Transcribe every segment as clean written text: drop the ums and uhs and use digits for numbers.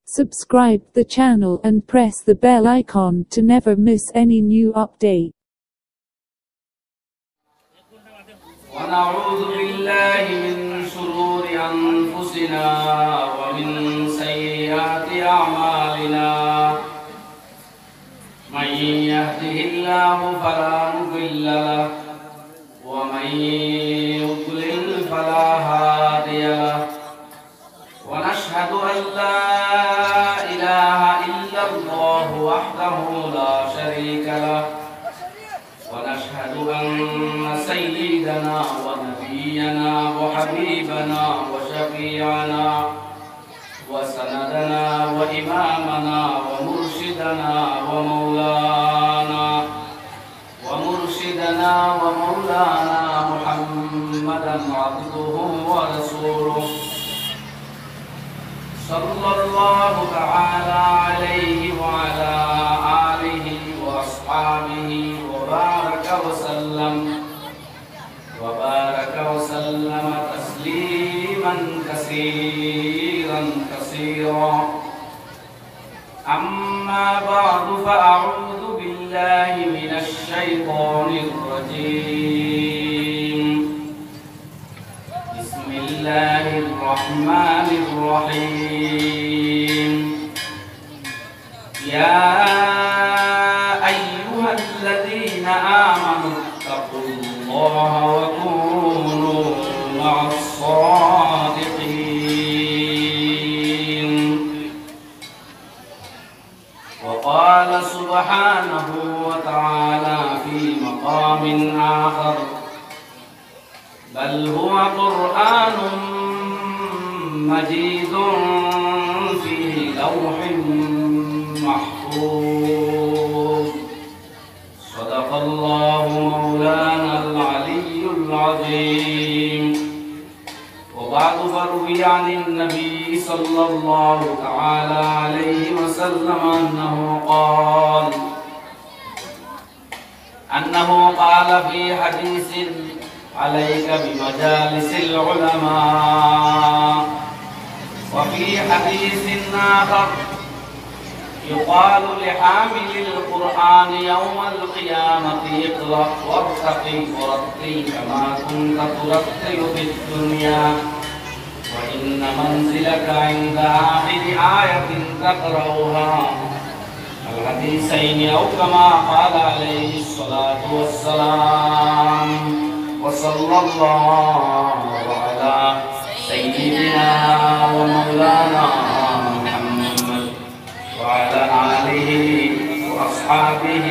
Subscribe the channel and press the bell icon to never miss any new update. ونعوذ بالله من شرور أنفسنا ومن سيئات أعمالنا من يهده الله فلا مضل له ومن يضلل فلا هادي له ونشهد أن لا إله إلا الله وحده لا شريك له ونشهد أن سيدنا ونبينا وحبيبنا وشفيعنا وسندنا وإمامنا ومرشدنا ومولانا محمدا عبده ورسوله صلى الله تعالى عليه وعلى آله وأصحابه وبارك وسلم تسليما كثيرا أما بعد فأعوذ بالله من الشيطان الرجيم بسم الله الرحمن الرحيم يا أيها الذين آمنوا اتقوا الله وكونوا مع الصادقين وقال سبحانه وتعالى في مقام آخر بل هو قرآن مجيد في لوح محفوظ صدق الله مولانا العلي العظيم وبعد فروي عن النبي صلى الله تعالى عليه وسلم أنه قال في حديث عليك بمجالس العلماء وفي حديث آخر يقال لحامل القرآن يوم القيامة اقرأ وارتقي ورتل كما كنت ترتل في الدنيا وإن منزلك عند آخر آية تقرأها الحديثين أو كما قال عليه الصلاة والسلام وصلى الله على سيدنا ومولانا محمد وعلى آله وأصحابه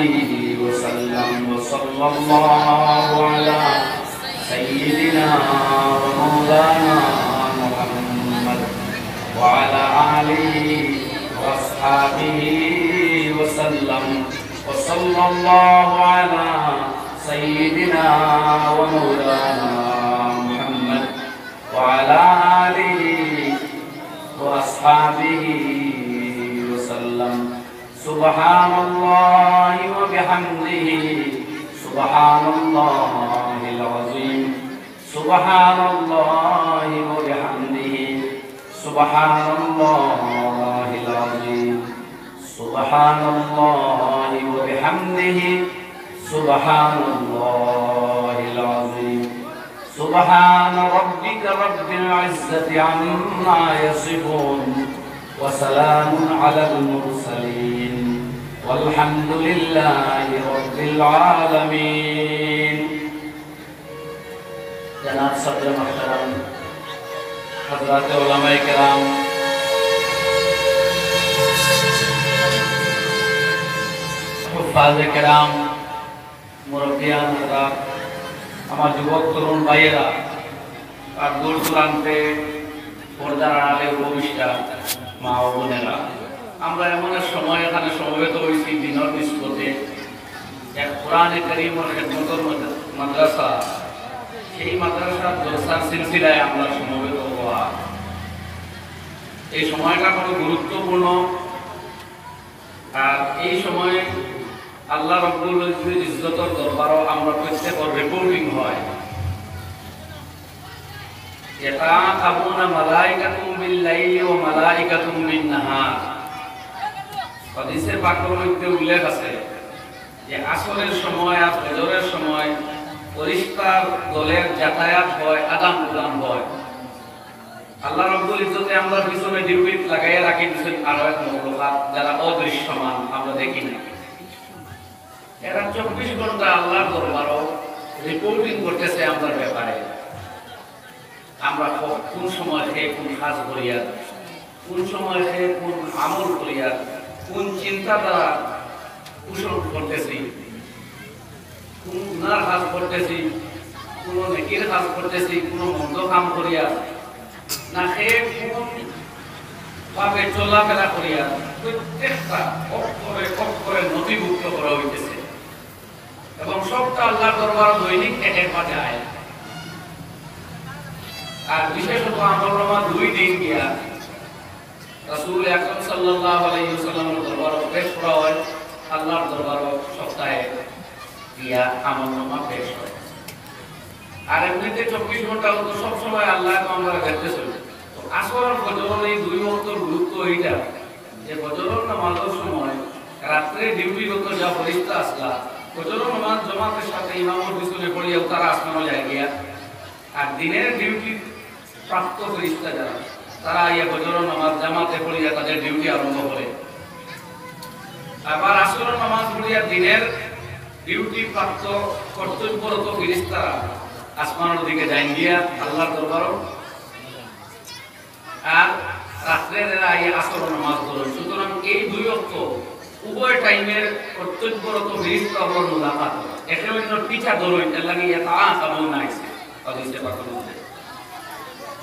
وسلم وصلى الله على سيدنا ومولانا محمد وعلى آله وأصحابه وسلم وصلى الله على سيدنا ومولانا محمد وعلى آله وأصحابه وسلم سبحان الله وبحمده سبحان الله العظيم سبحان الله وبحمده سبحان الله العظيم سبحان الله وبحمده سبحان الله العظيم سبحان ربك رب العزة عما يصفون وسلام على المرسلين والحمد لله رب العالمين جناب صدر محترم حضرات علماء کرام حفاظ کرام মুরব্বিয়ান হযরত আমার যুবক তরুণ ভাইয়েরা আর দূর দূরান্তে পর্দার আড়ালে উপবিষ্ট মা ও বোনেরা আমরা এমন এক সময় এখানে সমবেত হয়েছি দিনের নিষ্পতে এক কোরআনে কারীমের খেদমতের মাদ্রাসা সেই মাদ্রাসার জলসার সিলসিলায় আমরা সমবেত হওয়া এই সময়টা বড় গুরুত্বপূর্ণ আর এই সময়ে আল্লাহ রাব্বুল ইজ্জতের দরবারও আমরা প্রত্যেকের রিপোর্টিং হয় ইয়াতাআবুনা মালাইকাতুম বিল লাইলি ওয়া মালাইকাতুম বিন নাহার। হাদিসে পাকের মধ্যে উল্লেখ আছে যে আসরের সময় আর ফজরের সময় ফেরেশতার দলের যাতায়াত হয়, আদান প্রদান হয়। আল্লাহ রাব্বুল ইজ্জতে আমরা পিছনে ডিউটি লাগাইয়া রাখি দিয়েছেন আরো এক মখলুকাত যারা অদৃশ্যমান, আমরা দেখি না। এরা 24 ঘন্টা আল্লাহর দরবারও রিপোর্টিং করতেছে আমাদের ব্যাপারে। আমরা কোন সময় খেয়ে কোন কাজ করিয়া, কোন সময় খেয়ে কোন আমল করিয়া, কোন চিন্তা দ্বারা কুশল করতেছি, কোন গুনার কাজ করতেছি, কোন নেকির কাজ করতেছি, কোন মন্দ কাম করিয়া না খেয়ে কোন ভাবে চলাফেরা করিয়া, প্রত্যেকটা অক্ষরে নথিভুক্ত করা হইতেছে এবং সবটা আল্লাহর দরবার দৈনিক এক পাতে আয়। আর বিশেষত আমরা 2 দিন গিয়া রাসূল আকরাম সাল্লাল্লাহু আলাইহি ওয়াসাল্লামের দরবারে পেশ করা হয়, আল্লাহর দরবারে সপ্তাহে গিয়া আমলনামা পেশ হয়। আর এমনিতে 24 ঘন্টা তো সব সময় আল্লাহকে আমরা দেখতেছি। তো আসর আর ফজরের এই 2 ওয়াক্তের গুরুত্ব এইটা যে ফজরের নামাজের সময় রাত্রে ডিউটিরত যা ফেরেশতা আসলা ফজরের নামাজ জামাতের সাথে ইমামের পিছনে পড়িয়া তারা আসমানে যায় গিয়া। আর দিনের ডিউটি প্রাপ্ত ফেরেশতা যারা তারা আইয়া ফজরের নামাজ জামাতে পড়িয়া তাদের ডিউটি আরম্ভ করে। আবার আসরের নামাজ পড়িয়া দিনের ডিউটি প্রাপ্ত কর্তব্যরত ফেরেশতারা আসমানের দিকে যাই গিয়া আল্লাহর দরবারে। আর রাত্রে আইয়া আসরের নামাজ পড়ে। সুতরাং এই 2 ওয়াক্ত উভয় টাইমের কর্তব্যরত ফেরেশতা হলো মুলাকাত। এখানে পিছা ধরুন এর লাগি ইয়াতাআকাবুনা আইছে হাদিসে পাকের মধ্যে।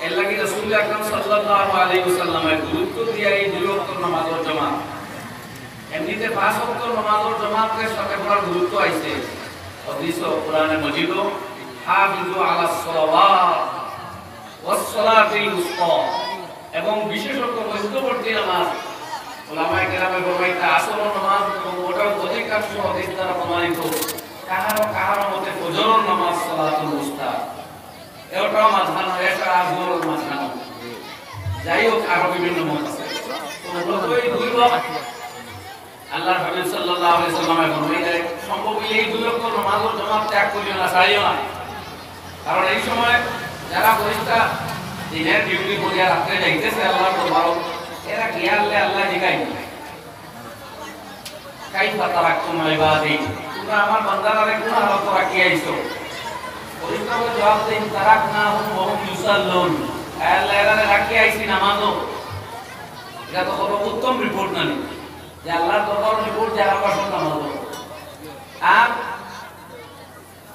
এর লাগি রাসূল আকরাম সাল্লাল্লাহু আলাইহি ওয়াসাল্লামের গুরুত্ব দিয়া এই 2 ওয়াক্তের নামাজের জামাত। এমনিতে 5 ওয়াক্তের নামাজের জামাতের সাথে বড় গুরুত্ব আইছে হাদিস ও কোরআনে মজিদ হাফিজু আলাস সালাওয়াত ওয়াস সালাতিল উসতা। এবং বিশেষত মধ্যবর্তী নামাজ উলামায়ে কেরামে বর্ণিত আসরের নামাজ এবং ওটার অধিকাংশ হাদিস দ্বারা প্রমাণিত। কাহারো মতে ফজরের নামাজ সালাতুল উসতা, এটাও মাঝখানে, এটা আজহরের মাঝখানে। যাই হোক আরো বিভিন্ন মত আছে। তো এই 2 ওয়াক্ত আল্লাহর হাবিব সাল্লাল্লাহু আলাইহি ওয়াসাল্লামের বর্ণিত সম্ভব এই 2 ওয়াক্ত নামাজের জামাত ত্যাগ করিও না, ছাড়িও না। কারণ এই সময় যারা ফেরেশতা দিনের ডিউটি করিয়া রাত্রে যাইতেছে আল্লাহর দরবারে, এরা গিয়ালে আল্লাহ জিগাই কাইফা তারাকতুম ইবাদি, তোমরা আমার বান্দারা কোন হালত রাখি আইছো। ফেরেশতা বলে জবাব দেন তারাকনাহুম ওয়া হুম ইউসাল্লুন, আল্লাহ এরা রাখি আইছি নামাজও। এটা তো বড় উত্তম রিপোর্ট না যে আল্লাহর দরবার রিপোর্ট যারা পাশন নামাজও। আর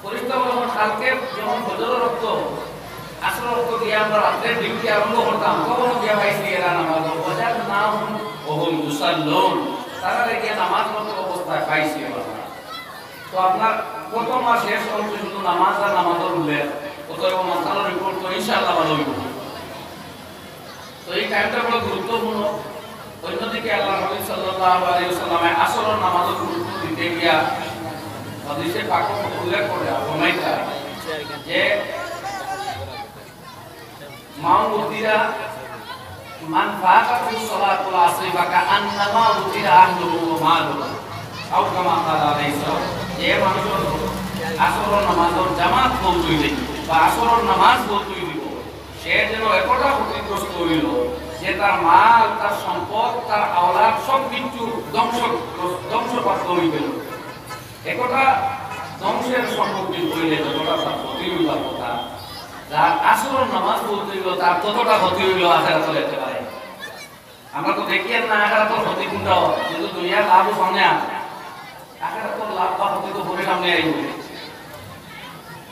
ফেরেশতা বলে কালকে যখন ফজরের ওয়াক্ত আসরের ওয়াক্ত দিয়ে আমরা রাতের ডিউটি আরম্ভ করতাম, তখন গিয়া পাইছি এরা নামাজও। ওয়াজাদনাহুম ওয়া হুম ইউসাল্লুন, তারা গিয়া নামাজ পড়তে অবস্থায় পাইছি। তো আপনার প্রথম আর শেষ অংশ শুধু নামাজ আর নামাজের উল্লেখ, অতএব মাসালার রিপোর্ট তো ইনশাআল্লাহ ভালো হইব। তো এই টাইমটা বড় গুরুত্বপূর্ণ। অন্যদিকে আল্লাহ রাসূল সাল্লাল্লাহু আলাইহি ওয়াসাল্লামে আসরের নামাজের গুরুত্ব দিতে গিয়া হাদিসে পাকে উল্লেখ করে ফরমাইতা যে মাউতিরা মান ফাকাতুস সালাতুল আসরি ফাকা আন্নামা উতিরা আহলুহু ওয়া মালুহু আও কামা ক্বালা আলাইহিস সালাম। যে মানুষ আসরের নামাজের জামাত পৌঁছইলে বা আসরের নামাজ পৌঁছই দিব, সে যেন এতটা ক্ষতিগ্রস্ত হইল যে তার মাল, তার সম্পদ, তার আওলাদ সব কিছু ধ্বংসপ্রাপ্ত হয়ে গেল। একটা ধ্বংসের সম্মুখীন হইলে যতটা তার ক্ষতি হইল কথা, যার আসরের নামাজ পড়তে হইল তার ততটা ক্ষতি হইল আখিরাতে যেতে পারে। আমরা তো দেখি না আখিরাতের ক্ষতি কোনটা, কিন্তু দুনিয়ার লাভ সামনে আসে, আখিরাতের লাভ বা ক্ষতি তো পরে সামনে আইব।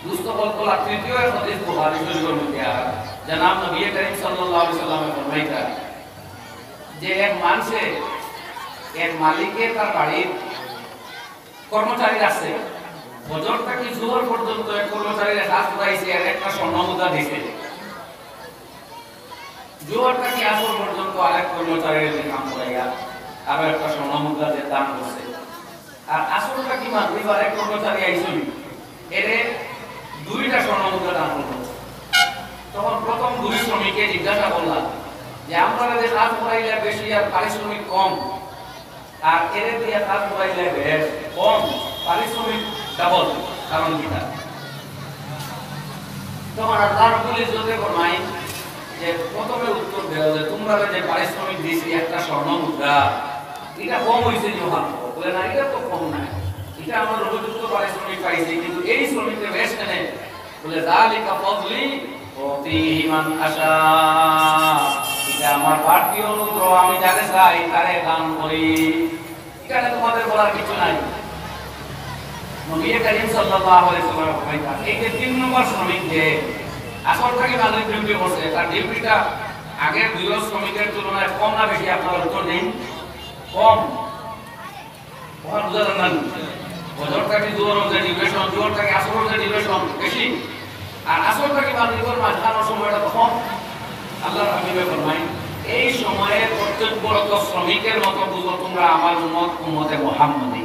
দুস্থ বলতলা তৃতীয় হাদিস বুখারী শরীফের মধ্যে জনাব নবী করিম সাল্লাল্লাহু আলাইহি ওয়াসাল্লামের ফরমাইতা যে এক মালিকে তার বাড়ির কর্মচারী আছে, ফজর থেকে জোহর পর্যন্ত এক কর্মচারীর হাত উঠাইছে আর একটা স্বর্ণ মুদ্রা দিছে। জোহর থেকে আসর পর্যন্ত আরেক কর্মচারীর কাম করাইয়া আরো একটা স্বর্ণ মুদ্রা দিয়ে দান করছে। আর আসরটা কি মাগরিব আরেক কর্মচারী আইছিল, এর 2টা স্বর্ণ মুদ্রা দান করছে। তখন প্রথম দুই শ্রমিককে জিজ্ঞাসা করলাম যে আমরা যে কাজ করাইলে বেশি আর পারিশ্রমিক কম, আর এর দিয়ে কাজ করাইলে কম পারিশ্রমিক ডাবল, কারণ কি? তখন আল্লাহ রাব্বুল ইজ্জতে ফরমায় যে প্রথমে উত্তর দেওয়া যে তোমরা যে পারিশ্রমিক দিয়েছি একটা স্বর্ণ মুদ্রা, এটা কম হয়েছে যখন বলে না, এটা তো কম না, এটা আমার উপযুক্ত পারিশ্রমিক পাইছি, কিন্তু এই শ্রমিকের বেশ কেনে বলে যালিকা ফাদলি উতিহি মান আশা, এটা আমার বাড়তি অনুগ্রহ, আমি যাকে চাই তারে দান করি। এখানে তোমাদের বলার কিছু নাই। নবী করিম সাল্লাল্লাহু আলাইহি ওয়াসাল্লাম ফরমাইলেন এই যে 3 নম্বর শ্রমিক যে আসল থেকে মালিক ডিউটি করছে, তার ডিউটিটা আগের দুই শ্রমিকের তুলনায় কম না বেশি? আপনারা উত্তর দিন। কম। ওখানে বুঝা যান বছর থেকে দুয়ার যে ডিউরেশন, দুয়ার থেকে আসল যে ডিউরেশন বেশি, আর আসল থেকে মালিকের মাঝখানোর সময়টা কম। আল্লাহ হাবিবে ফরমায় এই সময়ে কর্তব্যরত শ্রমিকের মতো বুঝো তোমরা আমার উম্মতে মুহাম্মদী।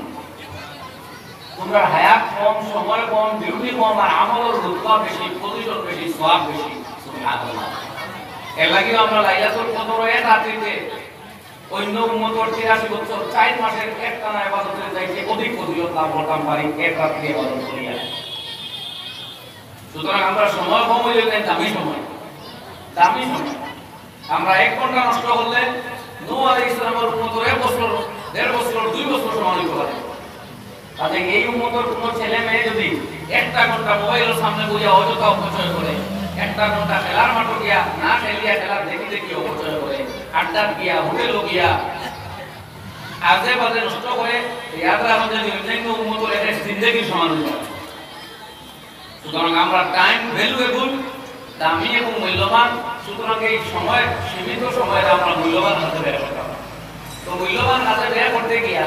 তোমরা হায়াত কম, সময় কম, ডিউটি কম, আর আমলের রুতবা বেশি, পজিশন বেশি, সওয়াব বেশি। সুবহানাল্লাহ। এর লাগি আমরা লাইলাতুল কদর এর রাতে অন্য উম্মতের 83 বছর 4 মাসের একটানা ইবাদতের চাইতে অধিক ফজিলত লাভ করতাম পারি এক রাতে ইবাদত করিয়া। সুতরাং আমরা সময় কম হইলে দামি সময়, দামি সময়। আমরা 1 ঘন্টা নষ্ট করলে নূহ আলাইহিস সালামের উম্মতের 1 বছর, 1.5 বছর, 2 বছর সময় নিতে পারে। তাহলে এই উম্মতের কোন ছেলে মেয়ে যদি 1 ঘন্টা মোবাইলের সামনে বসে অযথা অপচয় করে, 1 ঘন্টা খেলার মাঠে গিয়া না খেলিয়া খেলার দেখি দেখি অপচয় করে, আড্ডা গিয়া হোটেল গিয়া আজে বাজে নষ্ট করে, ইয়াদ রাখবেন যে অন্যান্য উম্মতের এটা জিন্দেগির সমান হয়ে যাবে। সুতরাং আমরা টাইম ভ্যালুয়েবল, দামি এবং মূল্যবান। সুতরাং এই সময়, সীমিত সময়ে আমরা মূল্যবান হাতে ব্যয় করতে হবে। তো মূল্যবান হাতে ব্যয় করতে গিয়া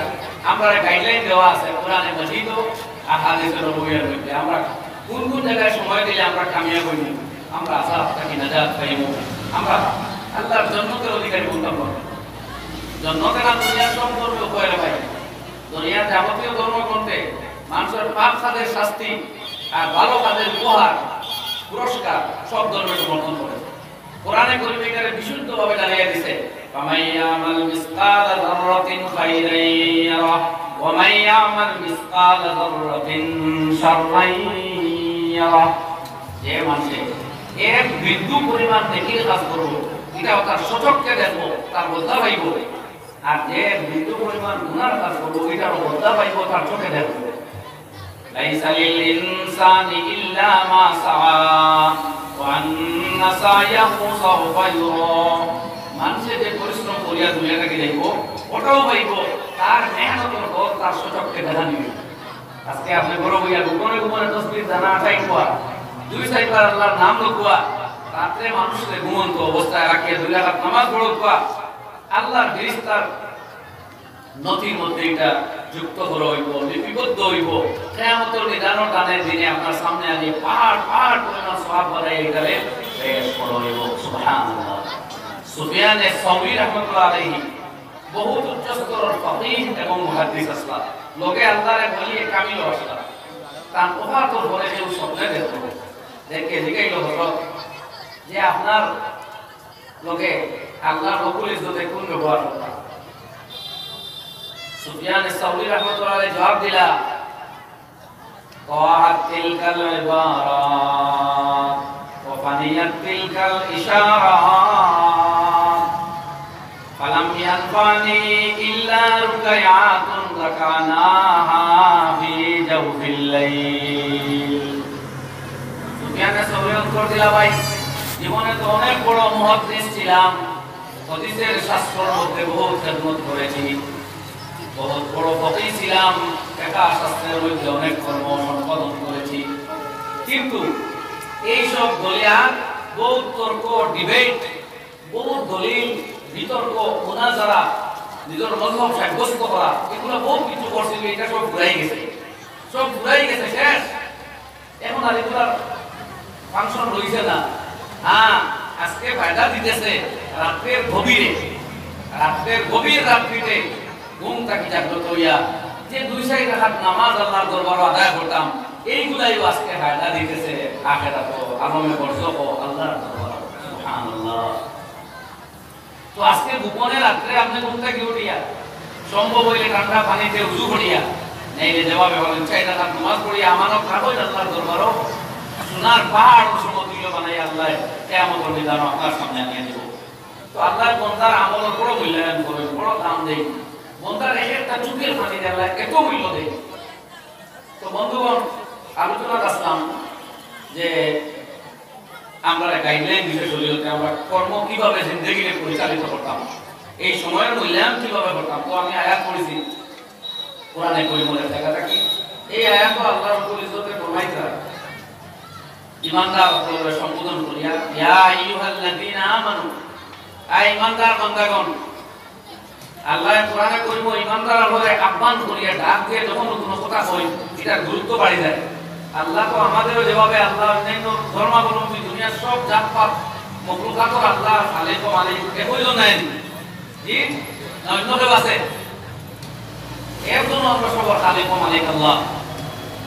আমরা গাইডলাইন দেওয়া আছে কোরআনে মাজিদ ও হাদিসে নববীর মধ্যে। আমরা কোন কোন জায়গায় সময় দিলে আমরা কামিয়াব হইব, আমরা আযাব থেকে নাজাত পাইব, আমরা আল্লাহর জান্নাতের অধিকারী হতে পারব। জান্নাতের দুনিয়ার সব ধর্ম উপরে পাই, দুনিয়ার যাবতীয় ধর্ম করতে মানুষের পাপ কাজের শাস্তি আর ভালো কাজের উপহার, পুরস্কার সব ধর্মের সমর্থন করে। কোরআনে কারিমে বিশুদ্ধভাবে জানিয়ে দিয়েছে ফামাইয়ামাল মিসকালা যাররাতিন খাইরান ইয়ারা ওয়া মাইয়ামাল মিসকালা যাররাতিন শাররান ইয়ারা। যে মানুষে এক বিন্দু পরিমাণ নেকির কাজ করবে, এটা তার সচক্ষে দেখবো, তার বদলা পাইব। আর যে বিন্দু পরিমাণ গুনার কাজ করবে, এটার বদলা পাইব, তার চোখে দেখবো। লাইসা লিল ইনসানি ইল্লা মা সাআ ওয়া আন্না সায়াহু সাওফা ইউরা। মানুষে যে পরিশ্রম করিয়া দুনিয়াটাকে দেখব, ওটাও পাইব, তার মেহনতের ফল তার সচক্ষে দেখা নিবে। আজকে আপনি বড় হইয়া গোপনে গোপনে তসবিহ জানা আটাই কোয়া, 2-4 বার আল্লাহর নাম লকুয়া, রাতে মানুষকে ঘুমন্ত অবস্থায় রাখিয়া 2 রাকাত নামাজ পড়ো কোয়া, আল্লাহর ফেরেশতার নথির মধ্যে এটা যুক্ত করা হইব, লিপিবদ্ধ হইব। কিয়ামতের নিদানের টানের দিনে আপনার সামনে আনি পাহাড় পাহাড় পরিমাণ সওয়াব বাড়াই এটারে পেশ করা হইব। সুবহানাল্লাহ। সুফিয়ান আস-সাউরি রাহমাতুল্লাহ আলাইহি বহুত উচ্চ স্তরের ফকিহ এবং মুহাদ্দিস আসলা, লোকে আল্লাহরে বলিয়ে কামিল আসলা। তার ওফাতর পরে যে স্বপ্নে দেখলো, দেখে জিগাইল হযরত যে আপনার লোকে আল্লাহর রব্বুল ইজ্জতে কোন ব্যবহার করতা? সুফিয়ান আস-সাউরি রাহমাতুল্লাহ আলাইহি জবাব দিলা قاعت تلك العبارات وفنيت تلك الإشارات فلم ينفعني إلا ركيعات ركعناها في جوف الليل। সুফিয়ান আস-সাউরি উত্তর দিলা ভাই, জীবনে তো অনেক বড় মুহাদ্দিস ছিলাম, হাদিসের শাস্ত্রের মধ্যে বহুত খেদমত করেছি, বহুত বড় ফকিহ ছিলাম, একা শাস্ত্রের মধ্যে অনেক কর্ম সম্পাদন করেছি, কিন্তু এইসব দলিয়ার বহুত তর্ক, ডিবেট, বহুত দলিল, বিতর্ক, মুনাজারা, নিজের মতলব সাব্যস্ত করা, এগুলো বহুত কিছু করছিল। এটা সব ঘুরাই গেছে, সব ঘুরাই গেছে, শেষ। এখন আর এগুলার ফাংশন রয়েছে না। হ্যাঁ, আজকে ফায়দা দিতেছে রাত্রের গভীরে, রাত্রের গভীর রাত্রিতে ঘুম থাকি জাগ্রত হইয়া যে 2-4 রাকাত নামাজ আল্লাহর দরবারে আদায় করতাম, এইগুলাই আজকে হায়দা দিতেছে আখেরাত আলমে বরজখ আল্লাহর দরবার সুবহানাল্লাহ। তো আজকে গোপনে রাত্রে আপনি ঘুম থেকে উঠিয়া সম্ভব হইলে ঠান্ডা পানিতে উজু করিয়া নাইলে যেভাবে বলেন চাইনা তার নামাজ পড়িয়া আমানত থাকই আল্লাহর দরবারও সোনার পাহাড় সমতুল্য বানাই আল্লাহ কিয়ামতের ময়দান আপনার সামনে আনিয়ে দেব। তো আল্লাহর বান্দার আমলের বড় মূল্যায়ন করেন, বড় দাম দেই। বান্দার একটা চুকের পানি দিয়ে আল্লাহ এত মূল্য দেয়। তো বন্ধুগণ, আলোচনা আসলাম যে আমরা গাইডলাইন দিতে শরীয়তে আমরা কর্ম কিভাবে জিন্দেগিতে পরিচালিত করতাম, এই সময়ের মূল্যায়ন কিভাবে করতাম। তো আমি আয়াত পড়েছি কোরআনে করিমের জায়গাটা কি, এই আয়াত আল্লাহর পরিচয়তে ফরমাইতা ইমানদার হলে সম্বোধন করিয়া ইয়া আইয়ুহাল্লাযীনা আমানু, আই ইমানদার বান্দাগণ। আল্লাহ কোরআনে করিম ইমানদার হলে আহ্বান করিয়া ডাক দিয়ে যখন কোনো কথা কই এটা গুরুত্ব বাড়ি যায়। আল্লাহ তো আমাদেরও যেভাবে আল্লাহ অন্যান্য ধর্মাবলম্বী দুনিয়ার সব জাতপাত মখলুকাতর আল্লাহ খালেক ও মালিক একই জন নাই জি না অন্য কেউ আছে? এর জন্য আমরা সবার খালেক ও মালিক আল্লাহ।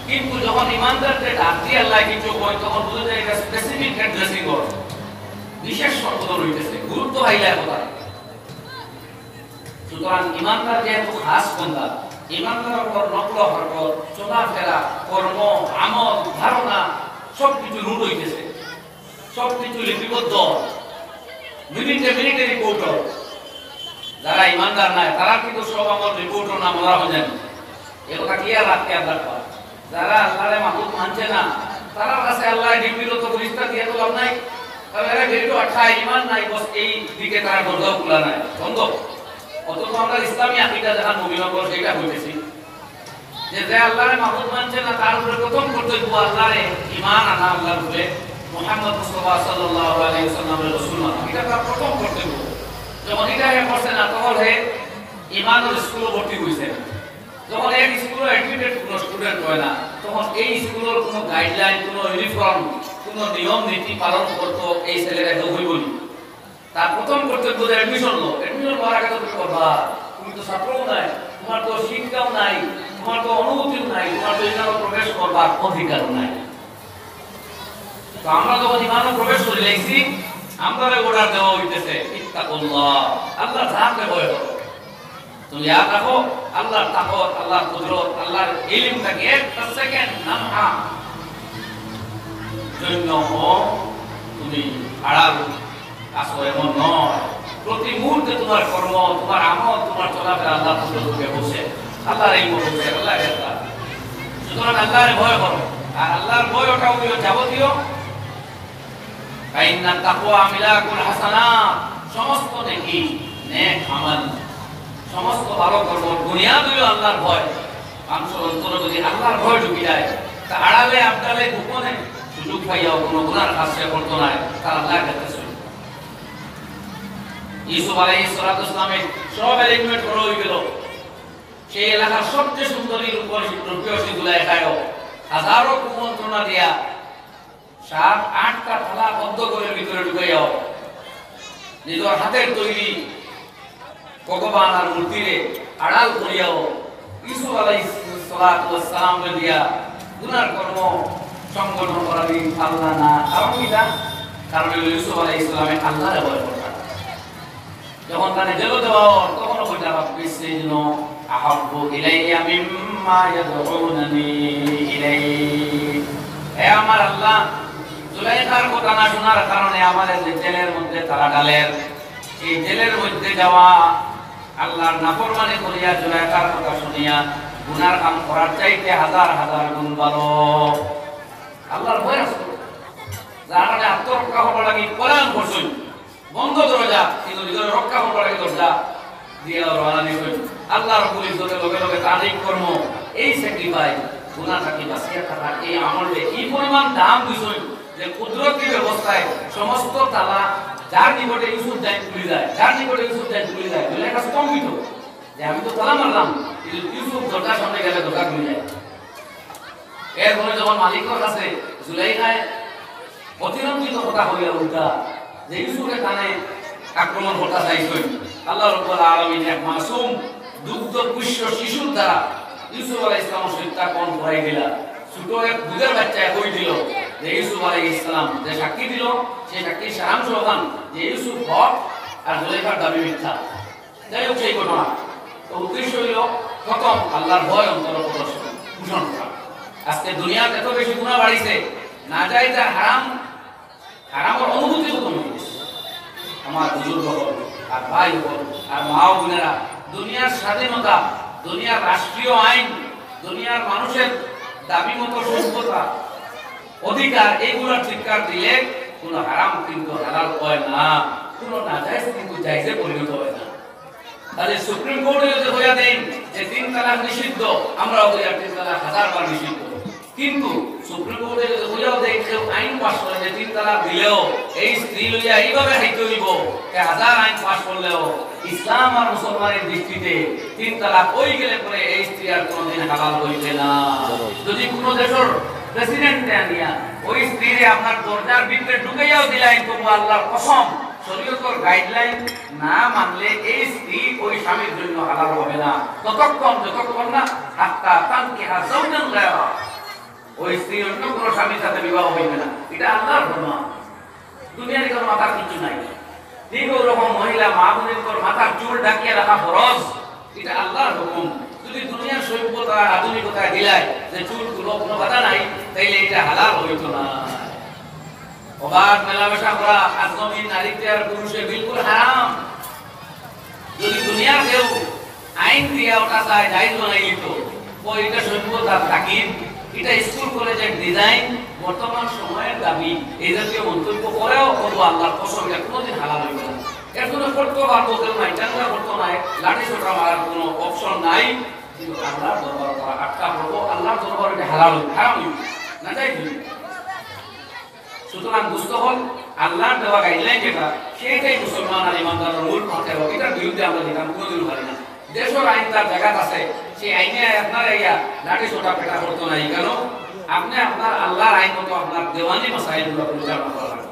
কিন্তু যখন ইমানদারকে ডাক দিয়ে আল্লাহ কিছু কয় তখন বুঝে যায় এটা স্পেসিফিক অ্যাড্রেসিং ওয়ার্ড, বিশেষ সম্বোধন হইতেছে, গুরুত্ব হাইলাইট কথা। সুতরাং ইমানদার যেহেতু খাস বান্দা, ইমানদার উপর নকল হরকত চলাফেরা কর্ম আমল ধারণা সবকিছু রুট হইতেছে, সবকিছু লিপিবদ্ধ, মিনিটে মিনিটে রিপোর্ট। যারা ইমানদার নাই তারা কিন্তু সব আমার রিপোর্ট না মরা হয়ে যান, এ কথা ক্লিয়ার রাখতে আল্লাহ। যারা আল্লাহরে মাহবুব মানছে না তারা কাছে আল্লাহ ডিউটিরত পরিষ্কার দিয়ে তো লাভ নাই। তাহলে এরা যেহেতু আঠায় ইমান নাই, বস এই দিকে তারা দরজাও খোলা নাই, বন্ধ। অথচ আমরা ইসলামী আকীদা যারা নবীনগর সেটা হইতেছি যে আল্লাহরে মাহবুব মানছে না তার উপরে প্রথম কর্তব্য আল্লাহরে ঈমান আনা, আল্লাহর উপরে মুহাম্মদ মুস্তাফা সাল্লাল্লাহু আলাইহি ওয়াসাল্লামের রাসূল মানা, এটা তার প্রথম কর্তব্য। যখন এটা করছে না তখন হে ঈমানের স্কুলে ভর্তি হইছে। যখন এই স্কুলে অ্যাডমিটেড কোনো স্টুডেন্ট হয় না তখন এই স্কুলের কোনো গাইডলাইন, কোনো ইউনিফর্ম, কোনো নিয়ম নীতি পালন করতো এই ছেলেরা কেউ হইবই। তার প্রথম কর্তব্য যে অ্যাডমিশন লো, অ্যাডমিশন হওয়ার আগে তো তুমি করবা, তুমি তো ছাত্রও নাই, তোমার তো শিক্ষাও নাই, তোমার তো অনুভূতিও নাই, তোমার তো এখানে প্রবেশ করবার অধিকারও নাই। তো আমরা যখন ইমানে প্রবেশ করে লাইছি আমরা অর্ডার দেওয়া হইতেছে ইত্তাকুল্লাহ, আল্লাহ যাকে ভয় করো। তুমি ইয়াদ রাখো আল্লাহর তাকওয়া, আল্লাহর কুদরত, আল্লাহর ইলমটাকে একটা সেকেন্ড নামহা জন্য তুমি আড়াল আসো এমন নয়। প্রতি মুহূর্তে তোমার কর্ম, তোমার আমল, তোমার চলাফেরা আল্লাহ কুদরতকে বসে, আল্লাহর এই বসে, আল্লাহর একটা। সুতরাং আল্লাহর ভয় করো, আর আল্লাহর ভয় ওটা হইল যাবতীয় কাইন্না তাকওয়া মিলাকুল হাসানাত, সমস্ত নেকি নেক আমল, সমস্ত ভালো কর্ম বুনিয়াদ হইল আল্লাহর ভয়। মানুষের অন্তরে যদি আল্লাহর ভয় ঢুকে যায় তা আড়ালে আবডালে গোপনে সুযোগ পাইয়াও কোনো গুনার কাজ সে করতো না, তার আল্লাহর কাছে। ইউসুফ আলাইহিস সালাতু ওয়াসসালামের সব অ্যারেঞ্জমেন্ট করা হয়ে গেল, সেই এলাকার সবচেয়ে সুন্দরী রূপীয় সেগুলাই খায়ও, হাজারো কুমন্ত্রণা দিয়া 7-8টা থালা বন্ধ করে ভিতরে ঢুকাইয়াও নিজের হাতের তৈরি ভগবান আর মূর্তিরে আড়াল করিয়াও ইউসুফ আলাইহিস সালাতু ওয়াসসালামকে দিয়া গুনার কর্ম সংগঠন করা দিন আল্লাহ না। কারণ কিটা? কারণ ইউসুফ আলাইহিস সালামে আল্লাহরে ভয় করতেন। যখন তাকে জেল দেওয়া তখন ওইটা বিসিন আহাব্বু ইলাইয়া মিম্মা ইয়াদউনানি ইলাইহি, হে আমার আল্লাহ, জুলাইখার কথা না শোনার কারণে আমাদের যে জেলের মধ্যে তারা ডালের, এই জেলের মধ্যে যাওয়া আল্লাহর নাফরমানি করিয়া জুলাইখার কথা শুনিয়া গুনার কাম করার চাইতে হাজার হাজার গুণ ভালো। আল্লাহর ভয় আছে, যার কারণে আত্মরক্ষা হবার লাগে পলায়ন করছেন, বন্ধ দরজা কিন্তু নিজের রক্ষা হবার লাগে দরজা দিয়ে রওনা দিবেন। আল্লাহর পুলিশ লগে লগে তারিখ কর্ম, এই স্যাক্রিফাইস গুনাহ থাকি বাঁচিয়ে থাকা, এই আমলে কি পরিমাণ দাম দিছেন যে কুদরতি ব্যবস্থায় সমস্ত তালা যার নিকটে ইউসুফ যাই খুলে যায়, যার নিকটে ইউসুফ যাই খুলে যায়, জুলাইখা স্তম্ভিত যে আমি তো তালা মারলাম কিন্তু ইউসুফ দরজার সামনে গেলে দরজা খুলে যায়। এরপরে যখন মালিকের কাছে জুলাইখায় অতিরঞ্জিত কথা হইয়া উল্টা যে ইউসুফের কানে আক্রমণ করতে চাইছেন, আল্লাহ রাব্বুল আলামিন এক মাসুম দুগ্ধ পুষ্য শিশুর দ্বারা ইউসুফ আলাইহিস সালাম হত্যা কোন করাই দিলা। ছোট এক দুধের বাচ্চা কই দিল যে ইউসুফ আলাইহিস সালাম যে সাক্ষী দিল, সেই সাক্ষীর সারাংশ হলাম যে ইউসুফ হক আর জুলাইখার দাবি মিথ্যা। যাই হোক সেই ঘটনা তো উদ্দেশ্য হইল প্রথম আল্লাহর ভয় অন্তর প্রদর্শন পোষণ করা। আজকে দুনিয়াতে এত বেশি গুনাহ বাড়িছে, না যাই যা হারাম, হারামের অনুভূতি তো কমে গেছে। আমার বুজুর্গ হল আর ভাই হল আর মা ও বোনেরা, দুনিয়ার স্বাধীনতা, দুনিয়ার রাষ্ট্রীয় আইন, দুনিয়ার মানুষের দাবি মতো সভ্যতা অধিকার, এইগুলোর চিৎকার দিলে কোনো হারাম কিন্তু হালাল হয় না, কোনো নাজায়েজ কিন্তু জায়েজে পরিণত হয় না। তাহলে সুপ্রিম কোর্টে যদি হইয়া দেন যে 3 তালাক নিষিদ্ধ, আমরাও হইয়া 3 তালাক 1000 বার নিষিদ্ধ, কিন্তু সুপ্রিম কোর্টে যদি হইয়াও দেন কেউ আইন পাস করে যে 3 তালাক দিলেও এই স্ত্রী লইয়া এইভাবে হাইতে হইব, 1000 আইন পাস করলেও ইসলাম আর মুসলমানের দৃষ্টিতে 3 তালাক হই গেলে পরে এই স্ত্রী আর কোনোদিন হালাল হইবে না। যদি কোনো দেশের প্রেসিডেন্ট আনিয়া ওই স্ত্রীরে আপনার দরজার ভিতরে ঢুকাইয়াও দিলেন, তবু আল্লাহর কসম শরীয়তের গাইডলাইন না মানলে এই স্ত্রী ওই স্বামীর জন্য হালাল হবে না, যতক্ষণ না হাত্তা তানকিহা যাওজান গায়রা, ওই স্ত্রী অন্য কোনো স্বামীর সাথে বিবাহ হইবে না। এটা আল্লাহর ফরমান, দুনিয়ার কোনো মাথার কিছু নাই। ঠিক ওরকম মহিলা মা বোনের মাথার চুল ঢাকিয়ে রাখা ফরজ, এটা আল্লাহর হুকুম। যদি দুনিয়ার সভ্যতা আধুনিকতায় দিলাই যে চুল গুলো কোনো বাধা নাই, তাইলে এটা হালাল হইত না। অবাধ মেলামেশা করা আজনবী নারীতে আর পুরুষে বিলকুল হারাম। যদি দুনিয়ার কেউ আইন দিয়া ওটা চায় জায়েজ বানাই দিত, ও এটা সভ্যতার তাকিদ, এটা স্কুল কলেজের ডিজাইন, বর্তমান সময়ের দাবি, এই জাতীয় মন্তব্য করেও করবো আল্লাহর কসম এটা কোনোদিন হালাল হইবে না। এর জন্য করতে পারবো কেউ নাই, চাঙ্গা করতে নাই, লাঠি ছোটা মারার কোনো অপশন নাই, কিন্তু আল্লাহর দরবার করা আটকা পড়বো, আল্লাহর দরবার এটা হালাল হইবে, হারাম হইবে না, যাই হইবে। সুতরাং বুঝতে হল আল্লাহর দেওয়া গাইডলাইন যেটা, সেটাই মুসলমান আর ইমানদারের মূল পথে হবে। এটার বিরুদ্ধে আমরা যেতাম কোনোদিন পারি না। দেশের আইন তার জায়গা আছে, সেই আইনে আপনার ইয়া লাঠি ছোটা পেটা করতো নাই, কেন আপনি আপনার আল্লাহর আইন মতো আপনার দেওয়ানি মাসাইলগুলো পরিচালনা করা লাগে।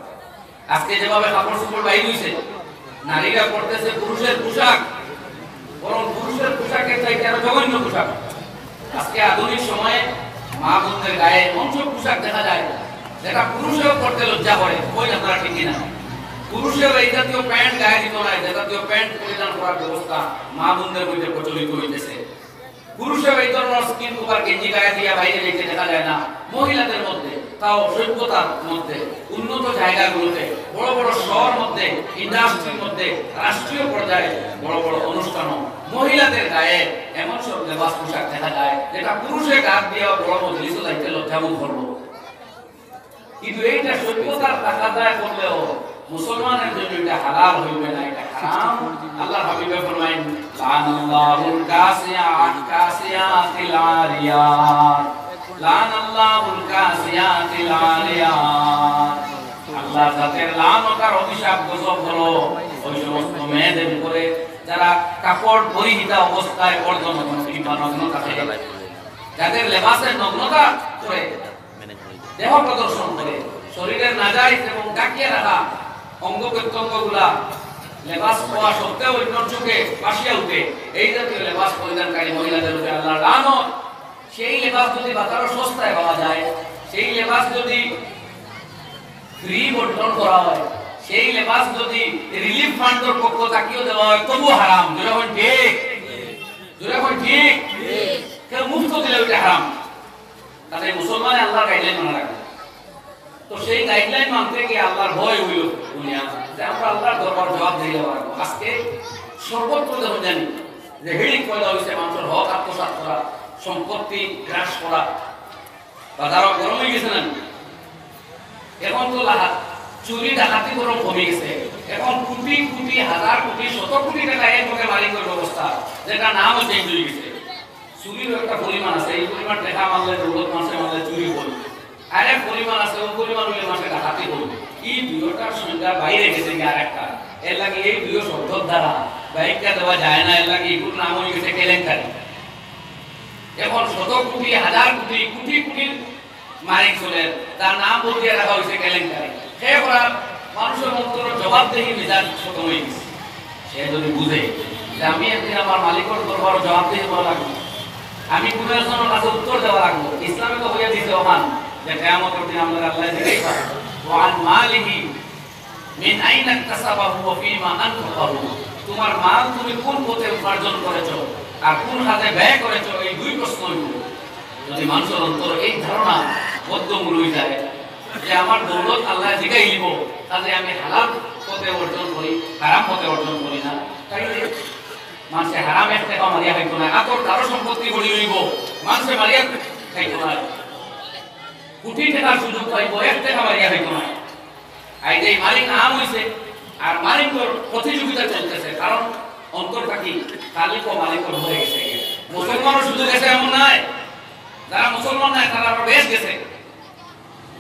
আজকে যেভাবে কাপড় চোপড় বাইর হইছে, নারীরা পড়তেছে পুরুষের পোশাক, বরং পুরুষের পোশাকের চাইতে আরো জঘন্য পোশাক। আজকে আধুনিক সময়ে মা বোনদের গায়ে মঞ্চ পোশাক দেখা যায়, যেটা পুরুষেও পড়তে লজ্জা করে, ওই আপনারা ঠিক না। পুরুষেও এই জাতীয় প্যান্ট গায়ে দিত না, যে জাতীয় প্যান্ট পরিধান করার ব্যবস্থা মা বোনদের মধ্যে প্রচলিত হইতেছে। পুরুষেও এই ধরনের স্কিন কভার গেঞ্জি গায়ে দিয়া বাইরে যেতে দেখা যায় না। মহিলাদের মধ্যে, তাও সভ্যতার মধ্যে, উন্নত জায়গাগুলোতে, বড় বড় শহর মধ্যে, ইন্ডাস্ট্রির মধ্যে, রাষ্ট্রীয় পর্যায়ে বড় বড় অনুষ্ঠানও মহিলাদের গায়ে এমন সব লেবাস পোশাক দেখা যায় যেটা পুরুষের গায়ে দিয়ে বড় মজলিসও যাইতে লজ্জাবোধ করবো। কিন্তু এইটা সভ্যতার টাকা দায় করলেও মুসলমানের জন্য এটা হালাল হইবে না, এটা হারাম। আল্লাহর হাবিবে ফরমায়েন লানাল্লাহুল কাসিয়াতিল আরিয়াত, লানাল্লাহুল কাসিয়াতিল আরিয়াত। আল্লাহ জাতের লানত আর অভিশাপ গজব হলো ওই সমস্ত মেয়েদের উপরে যারা কাপড় পরিহিতা অবস্থায় নগ্ন থাকে, যাদের লেবাসের নগ্নতা করে দেহ প্রদর্শন করে, শরীরের নাজায়েজ এবং ঢাকিয়ে রাখা অঙ্গ প্রত্যঙ্গগুলা লেবাস হওয়া সত্ত্বেও অন্য চোখে ভাসিয়া উঠে, এই জাতীয় লেবাস পরিধানকারী মহিলাদের উপরে আল্লাহর লানত। সেই লেবাস যদি বাজারে সস্তায় পাওয়া যায়, সেই লেবাস যদি ফ্রি বন্টন করা হয়, সেই লেবাস যদি রিলিফ ফান্ডের পক্ষ থাকিও দেওয়া হয়, তবু হারাম। যখন ঠিক কেউ মুক্ত দিলে ওইটা হারাম। তাহলে মুসলমান আল্লাহর গাইডলাইন মানা রাখবে। তো সেই গাইডলাইন মানতে গিয়ে আল্লাহর ভয় হইল দুনিয়া, যে আমরা আল্লাহর দরবার জবাব দিয়ে রাখবো। আজকে সর্বত্র যখন জানি যে হেডিং পয়দা হয়েছে মানুষের হক আত্মসাৎ করা, সম্পত্তি গ্রাস করা, বাজারও গরম হয়ে গেছে না। এখন তো চুরি ডাকাতি গরম কমে গেছে। এখন কোটি কোটি হাজার কোটি শত কোটি টাকা একভাবে মালিকের ব্যবস্থা, যেটা নামও চেঞ্জ হয়ে গেছে। চুরির একটা পরিমাণ আছে, এই পরিমাণ টাকা মারলে দৌলত মাসে মারলে চুরি করবে, আর এক পরিমাণ আছে ওই পরিমাণ হইলে মাসে ডাকাতি করবে। এই দুইটার সংখ্যা বাইরে গেছে আর একটা, এর লাগে এই দুই শব্দর দ্বারা বাইকটা দেওয়া যায় না, এর লাগে এগুলোর নাম হয়ে গেছে কেলেঙ্কারি। এখন শত কোটি হাজার কোটি কোটি কোটি মালিক চলে, তার নাম বলতে রাখা হয়েছে কেলেঙ্কারি। সে করার মানুষের অন্তর জবাবদেহি মেজাজ খতম হয়ে গেছে। সে যদি বুঝে যে আমি একদিন আমার মালিকের দরবার জবাবদেহি করা লাগবে, আমি কোন একজনের কাছে উত্তর দেওয়া লাগবো। ইসলামে তো হইয়া দিতে ওখান যে কিয়ামতের দিন আমরা আল্লাহ জিজ্ঞাসা করব ওয়া আন মালিহি মিন আইনা ইকতাসাবাহু ওয়া ফীমা আনফাকাহু, তোমার মাল তুমি কোন পথে উপার্জন করেছো আর কোন কাজে ব্যয় করেছো, এই দুই প্রশ্ন হইব। যদি মানুষের অন্তর এই ধারণা বদ্ধমূল হয়ে যায় যে আমার দৌলত আল্লাহ জিগাই দিব, তাহলে আমি হালাল পথে অর্জন করি, হারাম পথে অর্জন করি না, তাইলে মানুষে হারাম এক টাকা মারিয়া খাইতো না, আতর কারো সম্পত্তি গড়ি লইব, মানুষে মারিয়া খাইতো না, কোটি টাকার সুযোগ পাইব, এক টাকা মারিয়া খাইতো না। আই যে মালিক নাম হইছে আর মালিকর প্রতিযোগিতা চলতেছে, কারণ অন্তরটা কি মালিক ও মালিকর হয়ে গেছে। মুসলমানের সুযোগ গেছে এমন নাই, যারা মুসলমান নাই তারা আরো বেশ গেছে।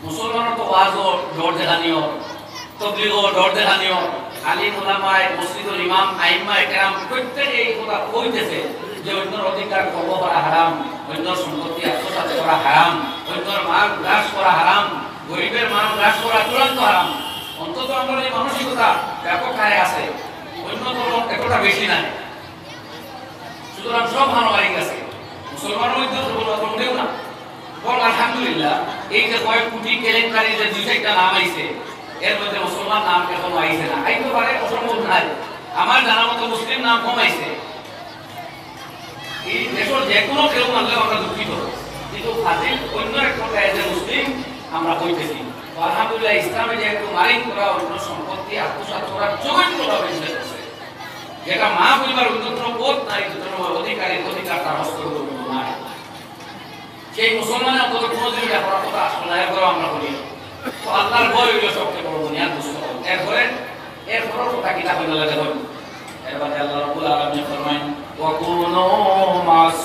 মুসলমানের তো ওয়াজও ডর দেখানিও, তবলিগও ডর দেখানিও, আলিম উলামায়ে মসজিদুল ইমাম আইম্মায়ে কেরাম প্রত্যেকে এই কথা কইতেছে যে অন্যর অধিকার ভঙ্গ করা হারাম, অন্যর সম্পত্তি আত্মসাৎ করা হারাম, অন্যর মাল গ্রাস করা হারাম, গরিবের মাল গ্রাস করা চূড়ান্ত হারাম। অন্তত আমরা এই মানসিকতা ব্যাপক হারে আছে, অন্য ধর্ম এতটা বেশি নাই। সুতরাং সব মানবাড়ি গেছে, মুসলমানের মধ্যে কোনটাও না। বল আলহামদুলিল্লাহ, এই যে কয়েক কোটি কেলেঙ্কারি যে দুই চারটা নাম আইছে, এর মধ্যে মুসলমান নাম এখনো আইছে না। আইতে পারে, অসম্ভব নাই। আমার জানা মতো মুসলিম নাম কম আইছে। এই দেশের যে কোনো কেউ মানলেও আমরা দুঃখিত, কিন্তু ফাজিল অন্য একটা যে মুসলিম আমরা কইতেছি। আলহামদুলিল্লাহ, ইসলামে যে একটু মালিক করা, অন্য সম্পত্তি আত্মসাৎ করার জঘন্যভাবে নিষেধ আছে, যেটা মা পরিবার অন্য কোনো বোধ নাই, অধিকারী অধিকার তার হস্তগত নাই। সেই মুসলমানের অন্তত কোনো দিন এটা করার কথা আসলে না, এরপরেও আমরা করি। তো আল্লাহর ভয় হইল সবচেয়ে বড় বুনিয়াদ বস্তু। এরপরেও কথা কিতাব হইলে লাগে হইল। এরপরে আল্লাহ রাব্বুল আলামিন ফরমায় ওয়া কুনু মাস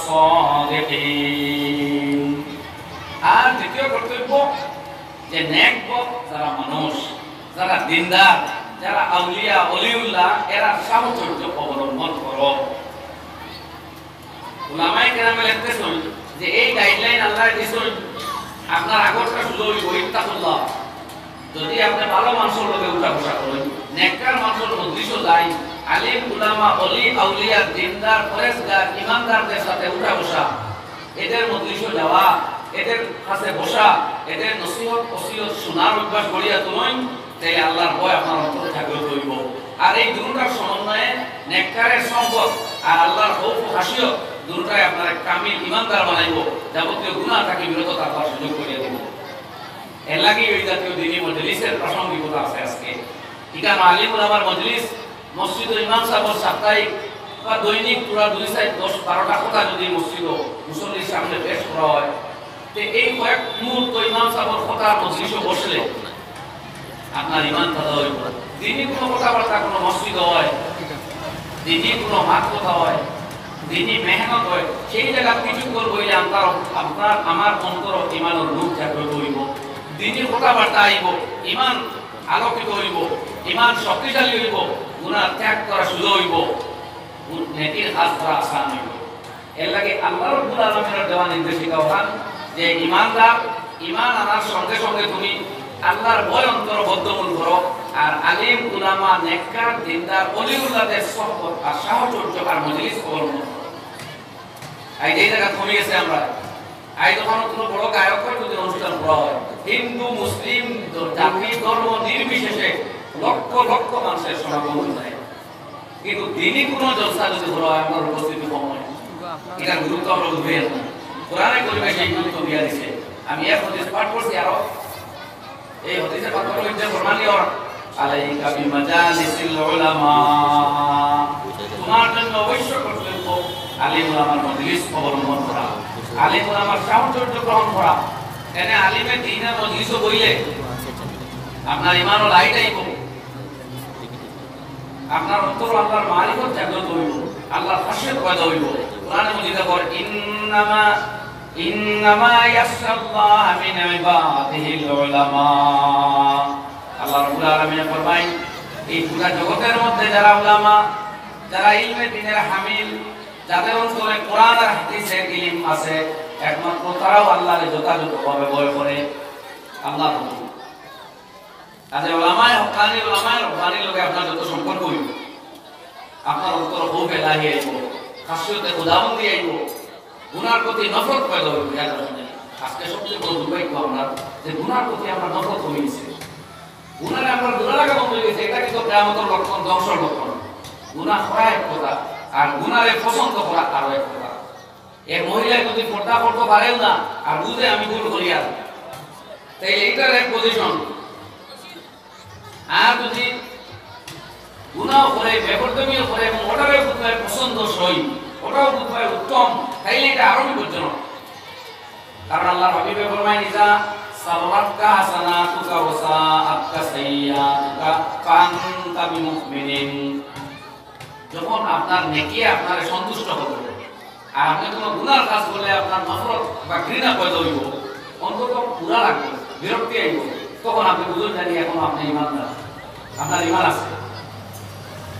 সাদিকিন। আর দ্বিতীয় কর্তব্য যে নেক যারা মানুষ, যারা দিনদার, যারা আউলিয়া ওলিউল্লাহ, এরা সাহচর্য অবলম্বন করো। উলামায়ে কেরামে লিখতেছেন যে এই গাইডলাইন আল্লাহ দিয়েছেন আপনার আগরটা শুধু ওই ইত্তাকুল্লাহ। যদি আপনি ভালো মানুষের লোকে উঠা বসা করেন, নেককার মানুষের মজলিসও যাই, আলিম উলামা ওলি আউলিয়া দিনদার পরেশগার ইমানদারদের সাথে উঠা বসা, এদের মজলিসও যাওয়া, এদের কাছে বসা, এদের নসিহত ওসিয়ত শোনার অভ্যাস গড়িয়া তুলুন, তাই আল্লাহর ভয় আপনার অন্তরে জাগ্রত হইব। আর এই দুটার সমন্বয়ে নেককারের সম্পদ আর আল্লাহর খৌফ ও খাশিয়ত দুটাই আপনার কামিল ইমানদার বানাইব, যাবতীয় গুনাহ থেকে বিরত থাকার সুযোগ করে দেব। এর লাগি ওই জাতীয় দিনী মজলিসের প্রাসঙ্গিকতা আছে আজকে। এখানে আলিম উলামার মজলিস, মসজিদ ইমাম সাহেবের সাপ্তাহিক বা দৈনিক পুরা 2-10-12টা কথা যদি মসজিদ মুসল্লির সামনে পেশ করা হয়, তো এই কয়েক মুহূর্ত ইমাম সাহেবের কথা মজলিসে বসলে আপনার ইমান কথা হইব। দিনই কোনো কথাবার্তা কোনো মসজিদ হয়, দিনই কোনো মাত কথা হয়, দিনই মেহনত হয়, সেই জায়গা কিছু করবো আপনার আমার অন্তর ইমানের রূপ জাগ্রত হইব, দিনই কথাবার্তা আইব, ইমান আলোকিত হইব, ইমান শক্তিশালী হইব, গুনাহ ত্যাগ করা সুযোগ হইব, নেকির কাজ করা আসান হইব। এর লাগে আল্লাহ রাব্বুল আলামিনের দেওয়া নির্দেশিকা ওখান যে ইমানদার, ইমান আনার সঙ্গে সঙ্গে তুমি আল্লাহর ভয় অন্তর বদ্ধমূল করো, আর আলিম উলামা নেককার দিনদার ওলিউল্লাহদের সহবত আর সাহচর্য আর মজলিস অবলম্বন করো। এই জায়গা কমে গেছে আমরা। এই যখন কোনো বড় গায়কের যদি অনুষ্ঠান করা হয়, হিন্দু মুসলিম জাতি ধর্ম নির্বিশেষে লক্ষ লক্ষ মানুষের সমাগম হয়, কিন্তু দিনই কোনো জলসা যদি করা হয় আমার উপস্থিতি কম হয়, এটার গুরুত্ব আমরা বুঝবে না। কোরআনে পরিবেশ এই গুরুত্ব দিয়া দিছে। আমি এক হাদিস পাঠ করছি, আরো এই হাদিসের কথা হইতে ফরমানিও আলাইকা বিমাজালিসিল উলামা, তোমার জন্য অবশ্য কর্তব্য আলিম উলামার মজলিস অবলম্বন করা, আলিম উলামার সাহচর্য গ্রহণ করা। এনে আলিমে দ্বীনের মজলিসও বইলে আপনার ইমানও লাইট আইব, আপনার অন্তর আল্লাহর মারিফত জাগ্রত হইব, আল্লাহর খাশিয়ত পয়দা হইব। কোরআনে মজিদে বলে ইন্নামা ইয়াখশাল্লাহ মিন ইবাদিহিল উলামা। আল্লাহ রাব্বুল আলামিন ফরমায় এই পুরা জগতের মধ্যে যারা উলামা, যারা ইলমে দ্বীনের হামিল, যাদের অন্তরে কোরআন আর হাদিসের ইলম আছে, একমাত্র তারাও আল্লাহকে যথাযথভাবে ভয় করে। আল্লাহ রাব্বুল আজ উলামায়ে হকানি, উলামায়ে রব্বানির লগে আপনার যত সম্পর্ক হইব, আপনার অন্তর খুব এলাহি আইব, খাশিয়তে খুদাবন্দি আইব, গুনার প্রতি নফরত পয়দা হইবে। আজকে সবচেয়ে বড় দুর্ভাগ্য আমরা যে গুনার প্রতি আমরা নফরত হয়ে গেছে, গুনারে আমরা গুনাহ লাগা বন্ধ হয়ে গেছে। এটা কিন্তু কিয়ামতের লক্ষণ, ধ্বংসের লক্ষণ। গুনাহ করা এক কথা, আর গুনারে পছন্দ করা আরো এক কথা। এক মহিলা যদি পর্দা করতে পারেও না আর বুঝে আমি ভুল করি, আর তাই এইটার এক পজিশন। আর যদি গুনাহ করে, বেপরদমিও করে এবং ওটারে বুঝবে পছন্দ সই, ওটাও বুঝবে উত্তম, তাইলে এটা আরো বিপজ্জনক। কারণ আল্লাহ হাবিবে ফরমায় নিসা সাওয়াতকা হাসানাতুকা ওয়া সাআতকা সাইয়্যাতুকা ফাআনতা বিমুমিনিন। যখন আপনার নেকি আপনারে সন্তুষ্ট হবে আর আপনি কোনো গুনার কাজ করলে আপনার নফরত বা ঘৃণা পয়দা হইব, অন্তত পুরা লাগবে, বিরক্তি আইব, তখন আপনি বুঝুন জানি এখন আপনি ইমানদার, আপনার ইমান আছে।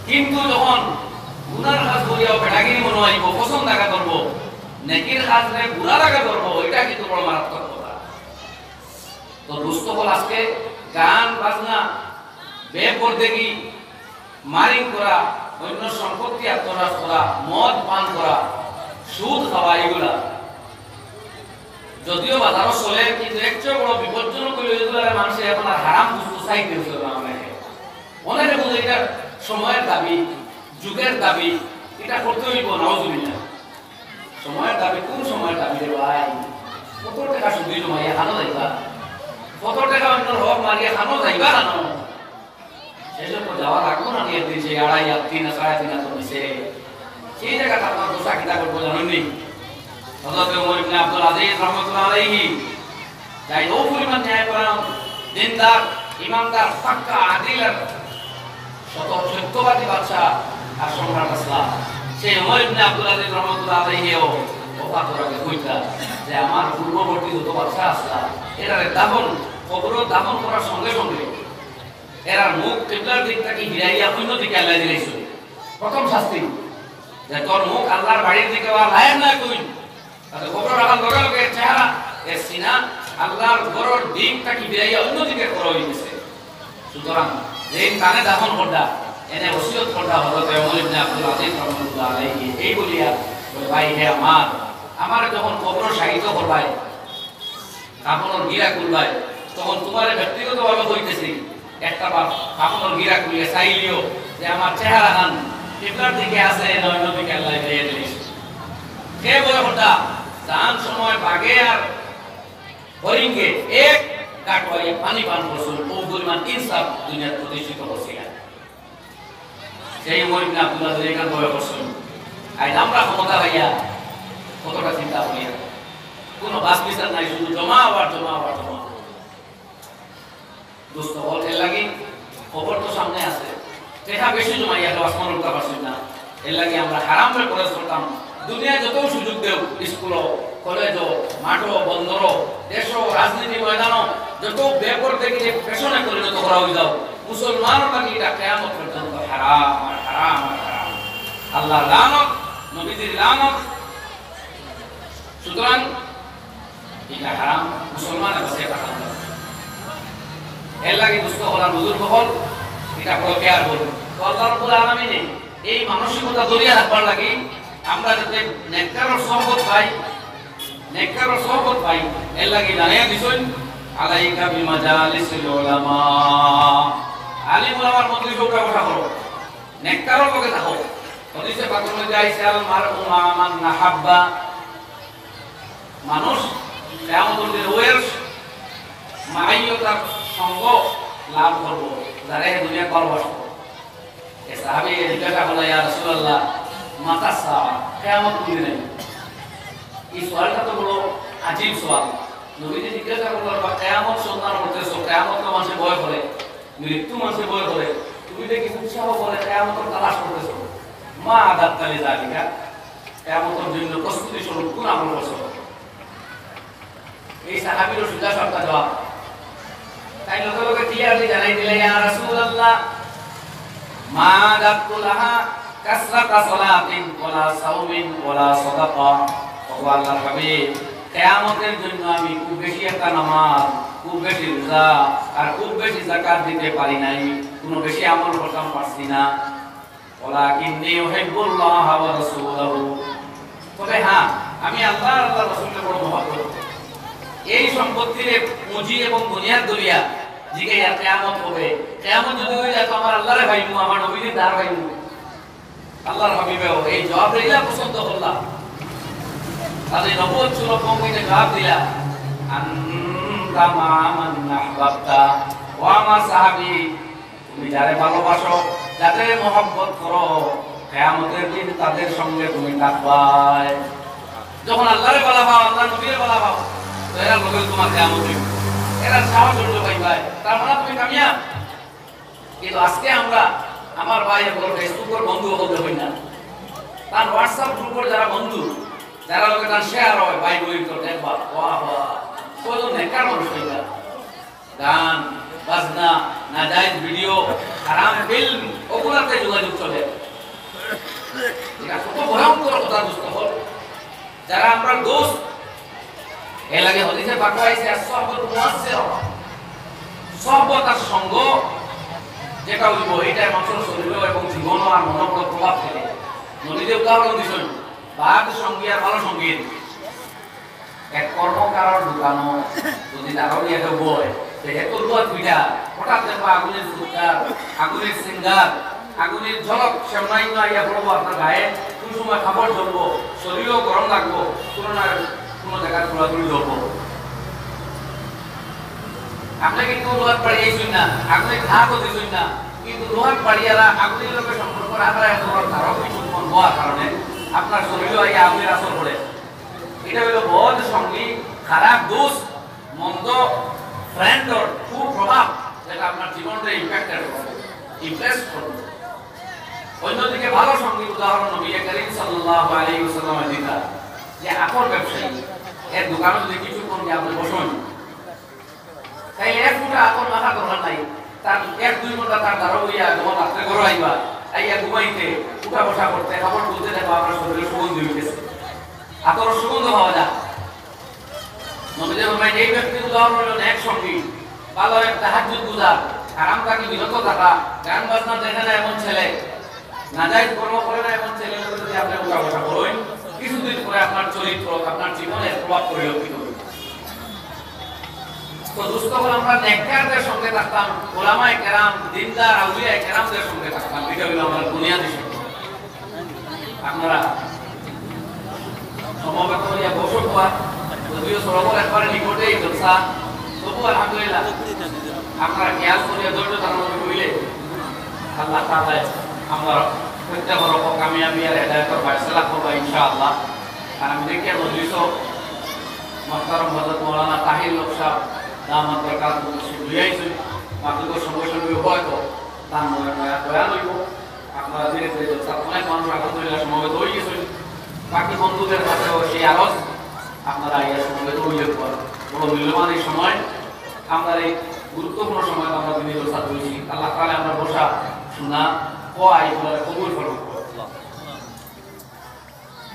কিন্তু যখন গুনার কাজ করিয়াও বেটাগিরি মনে আইব, পছন্দ দেখা করবো, নেকির কাজ নে গুনাহ লাগা করবো, এটা কিন্তু বড় মারাত্মক কথা। তো দুস্থ বল আজকে গান বাজনা, বেপরদেগি, মারিং করা, অন্য সম্পত্তি আত্মনাশ করা, মদ পান করা, সুদ খাওয়া, এগুলা যদিও বাজারও চলে, কিন্তু একচেয়ে বড় বিপজ্জনক হইল এগুলা মানুষের এখন আর হারাম বস্তু চাইতে হচ্ছে না। অনেকে বলে এটা সময়ের দাবি, যুগের দাবি, এটা করতে হইব। নাউজুবিল্লাহ, সময়ের দাবি? কোন সময়ের দাবি রে ভাই? কত টাকা সুদি জমাইয়া খানো যাইবা, কত টাকা অন্যর হক মারিয়া খানো যাইবা, খানো সেসব তো যাওয়া লাগবো না। নিয়ে দিয়েছে 2.5 3 3.5 তো দিছে, সেই জায়গাটা আপনার দোষা কিতা করবো জানেননি? হযরত ওমর ইবনে আব্দুল আজিজ রাহমাতুল্লাহ আলাইহি যাই ও পরিমাণ ন্যায়পরায়ণ, দিনদার, ইমানদার, পাক্কা আদিল, সত্যবাদী বাদশা আর সম্রাট আসলাম, সেই ওমর ইবনে আব্দুল আজিজ রাহমাতুল্লাহ আলাইহিও ওফাত করাকে কইতা যে আমার পূর্ববর্তী যত বাদশা আসলাম এরারে দাফন, কবর দাফন করার সঙ্গে সঙ্গে এরার মুখ কিবলার দিক থেকে ফিরাইয়া অন্য দিকে আল্লাহ দিয়েছিল। প্রথম শাস্তি যে তোর মুখ আল্লাহর বাড়ির দিকে আর লায়েক না কই, তাহলে কবর রাখার লগে লগে চেহারা এর সিনা আল্লাহর ঘরের দিকটাকে ফিরাইয়া অন্য দিকে করা হইতেছে। সুতরাং যে কানে দাফন করদা এনে ওসিয়ত করদা হযরত ওমর ইবনে আব্দুল আজিজ রাহমাতুল্লাহ আলাইহি এই বলিয়া ভাই হে আমার যখন কবর শাহিদ করবাই, কাপড়ের গিরা খুলবাই, তখন তোমার ব্যক্তিগতভাবে হইতেছি একটা বার কাপড়ের গিরা খুলিয়ে চাইলিও যে আমার চেহারা খান কিবলার দিকে আছে না অন্য দিকে আল্লাহ ফিরিয়ে দিয়েছে। কে বলে হঠাৎ দান সময় বাগে আর হরিণকে এক কাটওয়াইয়ে পানি পান করছিল, ও পরিমাণ ইনসাফ দুনিয়ার প্রতিষ্ঠিত করছিলেন। সেই ওমর ইবনে আব্দুল আজিজ এখান বয় করছিল। আজ আমরা ক্ষমতা ভাইয়া কতটা চিন্তা করিয়া, কোনো বাস বিচার নাই, শুধু জমা আবার জমা আবার জমা। দোস্ত বল এর লাগি খবর তো সামনে আছে, দেখা বেশি জমাইয়া তো আসমান উল্টা পারছি না। এর লাগি আমরা হারাম করে খরচ করতাম। দুনিয়ায় যত সুযোগ দেও, স্কুল, কলেজ, মাঠ, বন্দর, দেশ, রাজনীতি ময়দান, যত ব্যাপার দেখি পেছনে পরিণত করা হয়ে যাও, মুসলমানের লাগি এটা কিয়ামত পর্যন্ত হারাম আর হারাম আর হারাম। আল্লাহর লানত, নবীজির লানত। সুতরাং এটা হারাম, মুসলমানের কাছে এটা হারাম। এর লাগি দুস্থ হলার বুজুর্গ হল এটা বড় কেয়ার করুন। তো আল্লাহ রাব্বুল আলামিন এই মানসিকতা দরিয়া রাখবার লাগি আমরা যাতে নেককারের সহবত পাই, নেককারের সহবত পাই, এর লাগি জানাইয়া দিছেন আলাইকা বিমাজালিসিল উলামা, আলিম উলামার মধ্যে যোগটা কথা করো, নেককারের লগে থাকো। হাদিসে পাকের মধ্যে আইছে আল মারউ মা মান নাহাব্বা, মানুষ কিয়ামতের দিন ওয়ের মাইয়তার সঙ্গ লাভ করব যারা এই দুনিয়া ভালোবাসব। এই সাহাবী জিজ্ঞাসা করলেন ইয়া রাসূলুল্লাহ মাতা সাআ, কিয়ামত কোন দিন? এই সওয়ালটা তো বড় আজীব সওয়াল। নবীজি জিজ্ঞাসা করলেন কিয়ামত সন্ধান করতেছো, কিয়ামত তো মানুষে ভয় করে, মৃত্যু মানুষে ভয় করে, তুমি দেখি উৎসাহ করে কিয়ামতের তালাশ করতেছো। মা আদাত কালে জালিকা, কিয়ামতের জন্য প্রস্তুতি স্বরূপ কোন আমল করছো? এই সাহাবীর সোজা সাপটা জবাব, তাই লগে লগে ক্লিয়ারলি জানাই দিলে ইয়া রাসূলুল্লাহ মা দাতুলাহা কাসরাতা সালাতিন ওয়ালা সাওমিন ওয়ালা সাদাকা। ও আল্লাহর হাবিব, কিয়ামতের জন্য আমি খুব বেশি একটা নামাজ, খুব বেশি রোজা আর খুব বেশি যাকাত দিতে পারি নাই, কোনো বেশি আমল করতে পারছি না। ওয়ালাকিন্নী উহিব্বুল্লাহ ওয়া রাসূলুহু, তবে হ্যাঁ আমি আল্লাহ আল্লাহ রাসূলের বড় মহব্বত। এই সম্পত্তির পুঁজি এবং দুনিয়ার দরিয়া জিগে আর কিয়ামত হবে। কিয়ামত যদি হয়ে যায় তো আমার আল্লাহরে ভাইমু, আমার নবীর দার ভাইমু। আল্লাহর হাবিবেও এই জবাব দিলা পছন্দ করলাম। তাহলে নবুয়ত সুরা কওমিতে জবাব দিলা আনতা মা মান আহবাবতা, ও আমার সাহাবী তুমি যারে ভালোবাসো, যাদের মহব্বত করো, কিয়ামতের দিন তাদের সঙ্গে তুমি থাকবাই। যখন আল্লাহরে বলা পাও, আল্লাহ নবীর বলা পাও, তো এরা লোকে তোমার কিয়ামত হইবে, এরা সাহস হইলো পাইবাই, তার মানে তুমি কামিয়াব। কিন্তু আজকে আমরা আমার ভাই এবং ফেসবুকের বন্ধু হতে হই না, তার হোয়াটসঅ্যাপ গ্রুপের যারা বন্ধু, যারা লোকে তার শেয়ার হয় ভাই বই তো দেখবা বাহ বাহ কত নেকার মানুষ হইবা, গান বাজনা নাজায়েজ ভিডিও হারাম ফিল্ম ওগুলাতে যোগাযোগ চলে। এটা কত ভয়ঙ্কর কথা দোস্ত হল। যারা আমরা দোস্ত এর লাগে হাদিসে পাক হইছে আসহাবুল মুয়াসসির, সহবত আর সঙ্গ যেটা হইব এটা মানুষের শরীর এবং জীবন আর মনের উপর প্রভাব ফেলে। নবীজি উদাহরণ দিয়েছেন বাদ সঙ্গী আর ভালো সঙ্গীত। এক কর্মকারর দোকানো যদি তারও নিয়ে বই এত লুয়া পিঠা হঠাৎ দেখবো আগুনের ফুটকার, আগুনের সিঙ্গার, আগুনের ঝলক সামনাই ইয়া পড়বো আপনার গায়ে, কোন সময় খাবার জ্বলবো, শরীরও গরম লাগবো, কোনো জায়গায় ঘোরাঘুরি জ্বলবো। আপনি কিন্তু লোহার পাড়িয়েছেন না, আগুনের ধাপও দিয়েছেন না, কিন্তু লোহার পাড়িয়ারা আগুনের লোকের সম্পর্ক রাখার ধারক কিছুক্ষণ হওয়ার কারণে আপনার শরীরও এই আগুনের আসর পড়ে। এটা হলো বদ সঙ্গী, খারাপ দোষ, মন্দ ফ্রেন্ডর কুপ্রভাব যেটা আপনার জীবনটা ইম্প্যাক্টেড করবে, ইমপ্রেস করবে। অন্যদিকে ভালো সঙ্গী উদাহরণ নবী করিম সাল্লাল্লাহু আলাইহি ওয়াসাল্লামের দিতা যে আপন ব্যবসায়ী এর দোকানে যদি কিছুক্ষণ আপনি বসুন, তাই এক ফুটা আপন মাথা দরকার নাই, তার এক দুই ঘন্টা তার দ্বারা হইয়া যখন রাত্রে ঘরে আইবা আইয়া ঘুমাইতে উঠা বসা করতে খাবার তুলতে দেখো আপনার শরীরে সুগন্ধি উঠেছে, আতর সুগন্ধ পাওয়া যায়। নবীজি ফরমায় এই ব্যক্তির উদাহরণ হলো এক সঙ্গী, ভালো এক তাহাজ্জুদ গুজার, হারাম কাজে বিরত থাকা, গান বাজনা দেখে না এমন ছেলে, নাজায়েজ কর্ম করে না এমন ছেলে যদি আপনি উঠা বসা করেন, কিছুদিন পরে আপনার চরিত্র আপনার জীবনের প্রভাব পরিলক্ষিত হবে। তো দুষ্ট হল আমরা নেককারদের সঙ্গে থাকতাম, ওলামায়ে কেরাম, দিনদার আউলিয়ায়ে কেরামদের সঙ্গে থাকতাম, এটা হলো আমার বুনিয়াদি শর্ত। আপনারা সমবেত হইয়া বসে হওয়া যদিও সরবর একবারে নিকটেই জলসা, তবু আলহামদুলিল্লাহ আপনারা খেয়াল করিয়া ধৈর্য ধারণ করিলে আল্লাহ তাআলা আমরা প্রত্যেকের উপর কামিয়াবি আর হেদায়েতের ফয়সালা করবা ইনশাআল্লাহ। আর আমি দেখি মজলিসও মুহতারাম হযরত মাওলানা তাহির লোক সাহেব দামাত বরকাতুহু দুইয়াইছেন, মাতৃকর সঙ্গে সঙ্গে হয়তো তার মনে বয়ান হইব। আপনারা ধীরে ধীরে জলসা অনেক মানুষ আলহামদুলিল্লাহ সমবেত হয়ে গেছেন, বাকি বন্ধুদের কাছেও সেই আরজ আপনারা ইয়া সমবেত হইলে বড় মূল্যবান এই সময়, আমরা এই গুরুত্বপূর্ণ সময় আমরা দিনে জলসা করেছি। আল্লাহ তাআলা আমরা বসা শোনা কোয়া এগুলো কবুল করুন।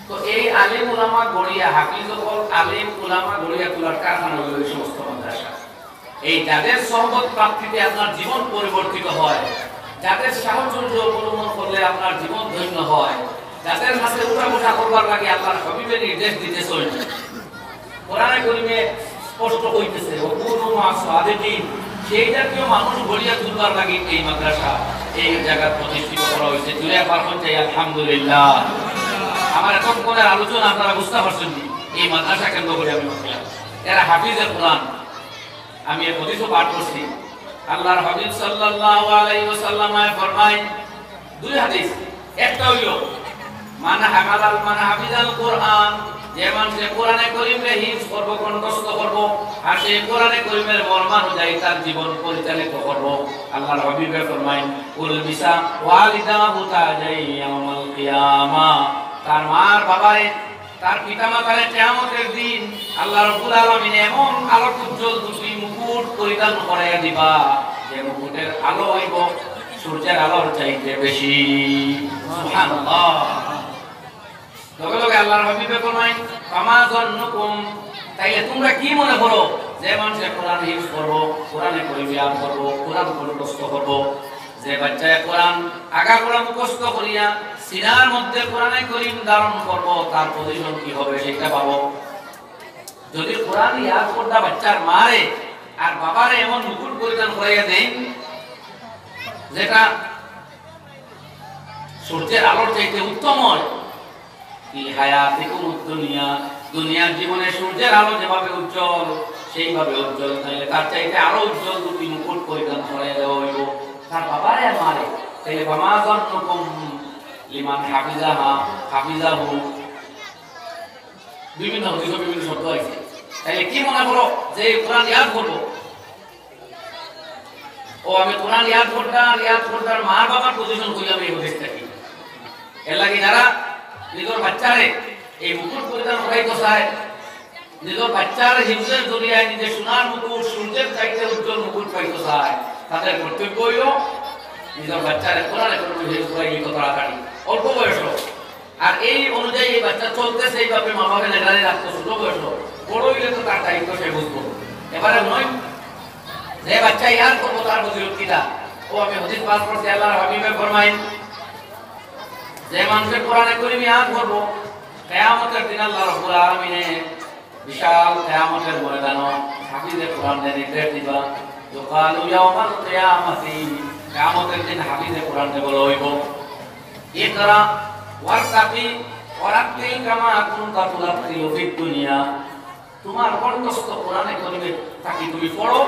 তো এই আলিম উলামা গড়িয়া হাফিজ হল আলিম উলামা গড়িয়া তোলার কারখানা হলো এই সমস্ত মাদ্রাসা। এই যাদের সহবত প্রাপ্তিতে আপনার জীবন পরিবর্তিত হয়, যাদের সাহায্য অবলম্বন করলে আপনার জীবন ধন্য হয়, যাদের কাছে উঠা বসা করবার লাগে আল্লাহর হাবিবের নির্দেশ দিতেছেন, কোরআনে কারীমে স্পষ্ট হইতেছে ওকুনু মা সাদিকিন, সেই জাতীয় মানুষ গড়িয়া তুলবার লাগে এই মাদ্রাসা এই জায়গা প্রতিষ্ঠিত করা হয়েছে। জুড়ে পারবেন চাই আলহামদুলিল্লাহ। আমার এতক্ষণের আলোচনা আপনারা বুঝতে পারছেন, এই মাদ্রাসা কেন্দ্র করে আমি বলছিলাম এরা হাফিজের কোরআন। আমি এই হাদিসও পাঠ করছি, আল্লাহর হাবিব সাল্লাল্লাহু আলাইহি ওয়াসাল্লাম ফরমায় দুই হাদিস, একটা হইল মানা হাফিজাল কোরআন, যে মানুষ কোরআনে কারীমে হিফজ করব, কণ্ঠস্থ করব, আর সেই কোরআনে কারীমের মর্মানুযায়ী তার জীবন পরিচালিত করব। আল্লাহর হাবিব ফরমায় কুল বিসা ওয়ালিদাহু তাজাই ইয়াউমাল কিয়ামা, তার মার বাবারে তার পিতামাতার কিয়ামতের দিন আল্লাহ রাব্বুল আলামিন এমন আলোক উজ্জ্বল দুটি মুকুট পরিধান করাইয়া দিবা, যে মুকুটের আলো হইব সূর্যের আলোর চাইতে বেশি। সুবহানাল্লাহ। লগে লগে আল্লাহর হাবিবে ফরমায় কামা যান্নুকুম, তাইলে তোমরা কি মনে করো যে মানুষ কোরআন হিফজ করব, কোরআনে কারীম ইয়াদ করব, কোরআন কণ্ঠস্থ করব, যে বাচ্চায় কোরআন আগা কোরআন মুখস্থ করিয়া সিনার মধ্যে কোরআনে করিম ধারণ করব তার পজিশন কি হবে সেটা পাবো। যদি কোরআন ইয়াদ করতে বাচ্চার মারে আর বাবারে এমন মুকুট পরিধান করাইয়া দেন যেটা সূর্যের আলোর চাইতে উত্তম হয়, কি হায়াতিকুম দুনিয়া, দুনিয়ার জীবনে সূর্যের আলো যেভাবে উজ্জ্বল সেইভাবে উজ্জ্বল তাইলে তার চাইতে আরো উজ্জ্বল দুটি মুকুট পরিধান করাইয়া দেওয়া হইব তার বাবারে আর মারে। তাইলে বামাযান্নুকুম লিমান হাফিজাহু বিভিন্ন শব্দ আছে। তাইলে কি মনে করো যে কোরআন ইয়াদ করবো, ও আমি কোরআন ইয়াদ করতাম মা বাবার পজিশন করি আমি এই দেখি। এর লাগে যারা নিজের বাচ্চারে এই মুকুট পরিধান করাইতে চায়, নিজের বাচ্চার হিফজের জরিয়ায় নিজে সোনার মুকুট সূর্যের চাইতে উজ্জ্বল মুকুট পাইতে চায়, তাদের কর্তব্য হইল নিজের বাচ্চারে কোরআনে হিফজ করাই কত তাড়াতাড়ি অল্প বয়স। আর এই অনুযায়ী এই বাচ্চা চলতেছে এইভাবে মা বাবা নেগারে রাখতো ছোট বয়স, বড় হইলে তো তার দায়িত্ব সে বুঝবো। এবারে নয় যে বাচ্চা ইয়াদ করবো তার প্রতিরক্ষিতা, ও আমি হাদিস পাস করছি আল্লাহর হাবিবে ফরমাইন যে মানুষের কোরআনে করিম ইয়াদ করবো কিয়ামতের দিন আল্লাহ রাব্বুল আলামিন বিশাল কিয়ামতের ময়দানে হাফিজে কোরআন নির্দেশ দিবা, যুকালু ইয়াউমাল কিয়ামাতি, কিয়ামতের দিন হাফিজে কোরআন বলা হইব ইকরা ওয়ারতাকি ওয়ারাতিল কামা কুনতা তুরাতিলু ফিদ দুনিয়া, তোমার কণ্ঠস্থ কোরআনে করিমে তাকি তুমি পড়ো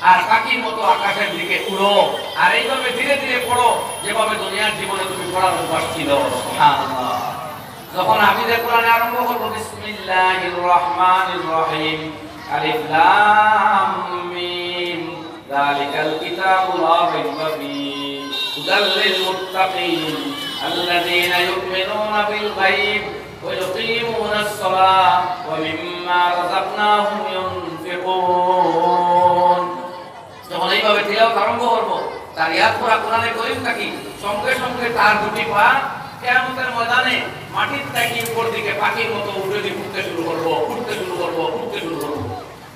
আর পাখির মতো আকাশের দিকে উড়ো, আর এইভাবে ধীরে ধীরে পড়ো যেভাবে দুনিয়ার জীবনে তুমি পড়ার অভ্যাস ছিল। সুবহানাল্লাহ। যখন হাফিজে কোরআনে আরম্ভ করব বিসমিল্লাহির রহমানির রহিম, আলিফ লাম মিম, যালিকাল কিতাবু লা রাইবা ফীহি, হুদাল লিল মুত্তাকিন আল্লাযীনা ইউমিনুনা বিল গায়ব ওয়া ইউকিমুনাস সালাহ ওয়া মিম্মা রাযাকনাহুম ইউনফিকুন। যখন এইভাবে তিলাওয়াত আরম্ভ করব তার ইয়াদ করা কোরআনে করিম থাকি সঙ্গে সঙ্গে তার দুটি পা কিয়ামতের ময়দানে মাটির থেকে উপর দিকে পাখির মতো উঠতে শুরু করব।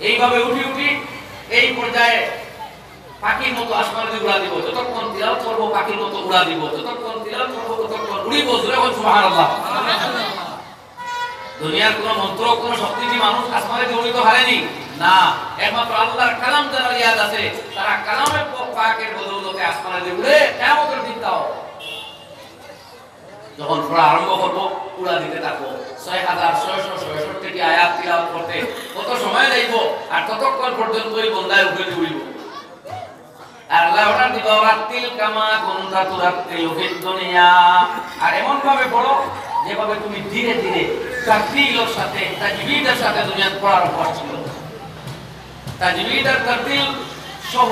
এইভাবে উঠি এই পর্যায়ে পাখির মতো আসমানে উড়া দিব, যতক্ষণ তিলাওয়াত করব পাখির মতো উড়া দিব, যতক্ষণ তিলাওয়াত করব ততক্ষণ উড়িব। যখন সুবহানাল্লাহ। দুনিয়ার কোন মন্ত্র কোন শক্তি কি মানুষ আসমানে উড়িতে পারেনি? না, একমাত্র আল্লাহর কালাম যারা ইয়াদ আছে তারা কালামের পাকের বদৌলতে আসমানে উড়ে কিয়ামতের দিন তাও যখন পড়া আরম্ভ করব উড়া দিতে থাকবো। 6666টি আয়াত তিলাওয়াত করতে কত সময় লাগব, আর ততক্ষণ পর্যন্ত ওই বন্দায় উঠে উড়িব। আর আল্লাহ অর্ডার দিব রাতিল কামা কুনতা তুরাতিলু ফিদ দুনিয়া, আর এমন ভাবে পড়ো যেভাবে তুমি ধীরে ধীরে তারতিলের সাথে তাজবিদের সাথে দুনিয়া পড়ার অভ্যাস ছিল। তাজবিদ আর তারতিল সহ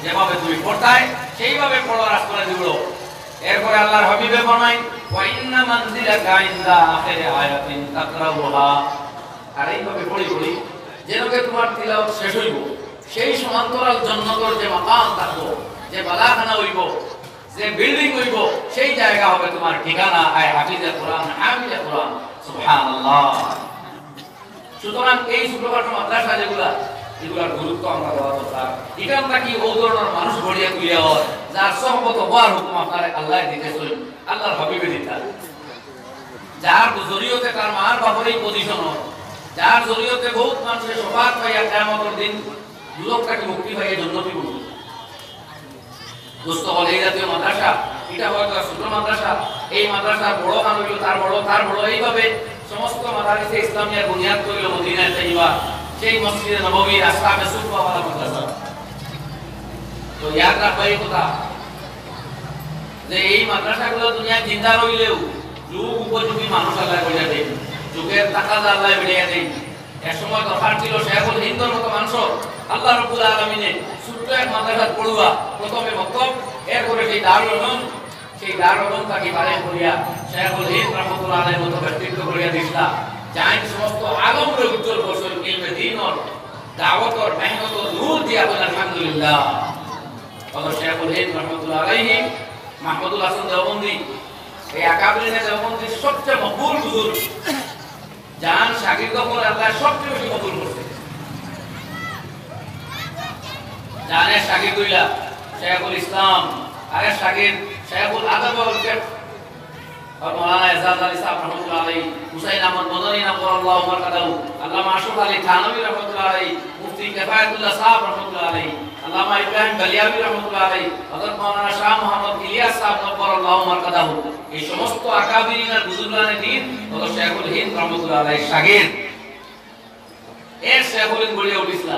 যেভাবে তুমি পড়তাই সেইভাবে পড়ার আসলে দিবো। এরপরে আল্লাহর হাবিবে ফরমায় ওয়া ইন্না মানজিলাকা ইনদা আখির আয়াতিন তাকরাউহা, আর এইভাবে পড়ি যেন তোমার তিলাওয়াত শেষ হইব সেই সমান্তরাল জান্নাতের যে মাকাম থাকবো, যে বালাখানা হইব, যে বিল্ডিং হইব, সেই জায়গা হবে তোমার ঠিকানা। আয় হাফিজে কোরআন, হামিজে কোরআন। সুবহানাল্লাহ। সুতরাং এই ছোটখাটো মাদ্রাসা এগুলার গুরুত্ব আমরা দেওয়া দরকার। এখানটা কি ও ধরনের মানুষ গড়িয়া তুলিয়া হয় যার সহবত হওয়ার হুকুম আপনার আল্লাহ দিতেছেন, আল্লাহর হাবিবে দিতেন, যার জরিয়তে তার মার বাবার এই পজিশন হয়, যার জরিয়তে বহুত মানুষের সবার পাইয়া কিয়ামতের দিন দুঃখটাকে মুক্তি পাইয়া জান্নাতি হইব। দোস্ত বলে এই জাতীয় মাদ্রাসা এটা হয়তো ছোট মাদ্রাসা, এই মাদ্রাসার বড় খান হইল তার বড় এইভাবে সমস্ত মাদারিসে ইসলামিয়ার বুনিয়াদ করিল মদিনায় তাইয়্যিবা, সেই মসজিদে নববীর আসহাবে সুফা ওয়ালা মাদ্রাসা। তো ইয়াদ রাখবাই কথা যে এই মাদ্রাসাগুলো দুনিয়া জিন্দা রইলেও যুগ উপযোগী মানুষ আল্লাহ করিয়া দেন, যুগের তাকাদা আল্লাহ বেড়িয়া দেন। এক সময় দরকার ছিল শেখুল হিন্দর মতো মানুষ আল্লাহ রাব্বুল আলামিনে ছোট্ট এক মাদ্রাসা পড়ুয়া, প্রথমে মক্তব, এরপরে সেই দারুল উলুম তাকে বারে করিয়া শেখুল হিন্দ রাহমাতুল্লাহ আলাইহির মতো ব্যক্তিত্ব করিয়া দিছিলা, যাই সমস্ত আলমরে উজ্জ্বল বছর ইলমে দ্বীনর দাওয়াতর মেহনতর নূর দিয়া বলেন আলহামদুলিল্লাহ। হযরত শেখুল হিন্দ রাহমাতুল্লাহ আলাইহি মাহমুদুল হাসান দেওবন্দি, এই আকাবিরিনে দেওবন্দির সবচেয়ে মকবুল বুজুর্গ, যান শাগির্দ করে আল্লাহ সবচেয়ে বেশি কবুল করছে। জানের শাগির্দ হইলা শেখুল ইসলাম আরে শাগির শেখুল আদব ওয়াল ফিকহ और मौलाना एजाज अली साहब रहमतुल्लाह अलैहि, हुसैन अहमद मदनी नव्वरल्लाहु मरकदाहु, अल्लामा अशरफ अली थानवी रहमतुल्लाह अलैहि, मुफ्ती किफायतुल्लाह साहब रहमतुल्लाह अलैहि, अल्लामा इब्राहिम बलियावी रहमतुल्लाह अलैहि, हजरत मौलाना शाह मोहम्मद इलियास साहब नव्वरल्लाहु मरकदाहु, এই সমস্ত আকাবিরিনের বুজুর্গানে দিন হলো শেখুল হিন্দ রহমতুল্লাহ আলাইহি শাগির। এর শেখুল হিন্দ গড়িয়ে উঠেছিল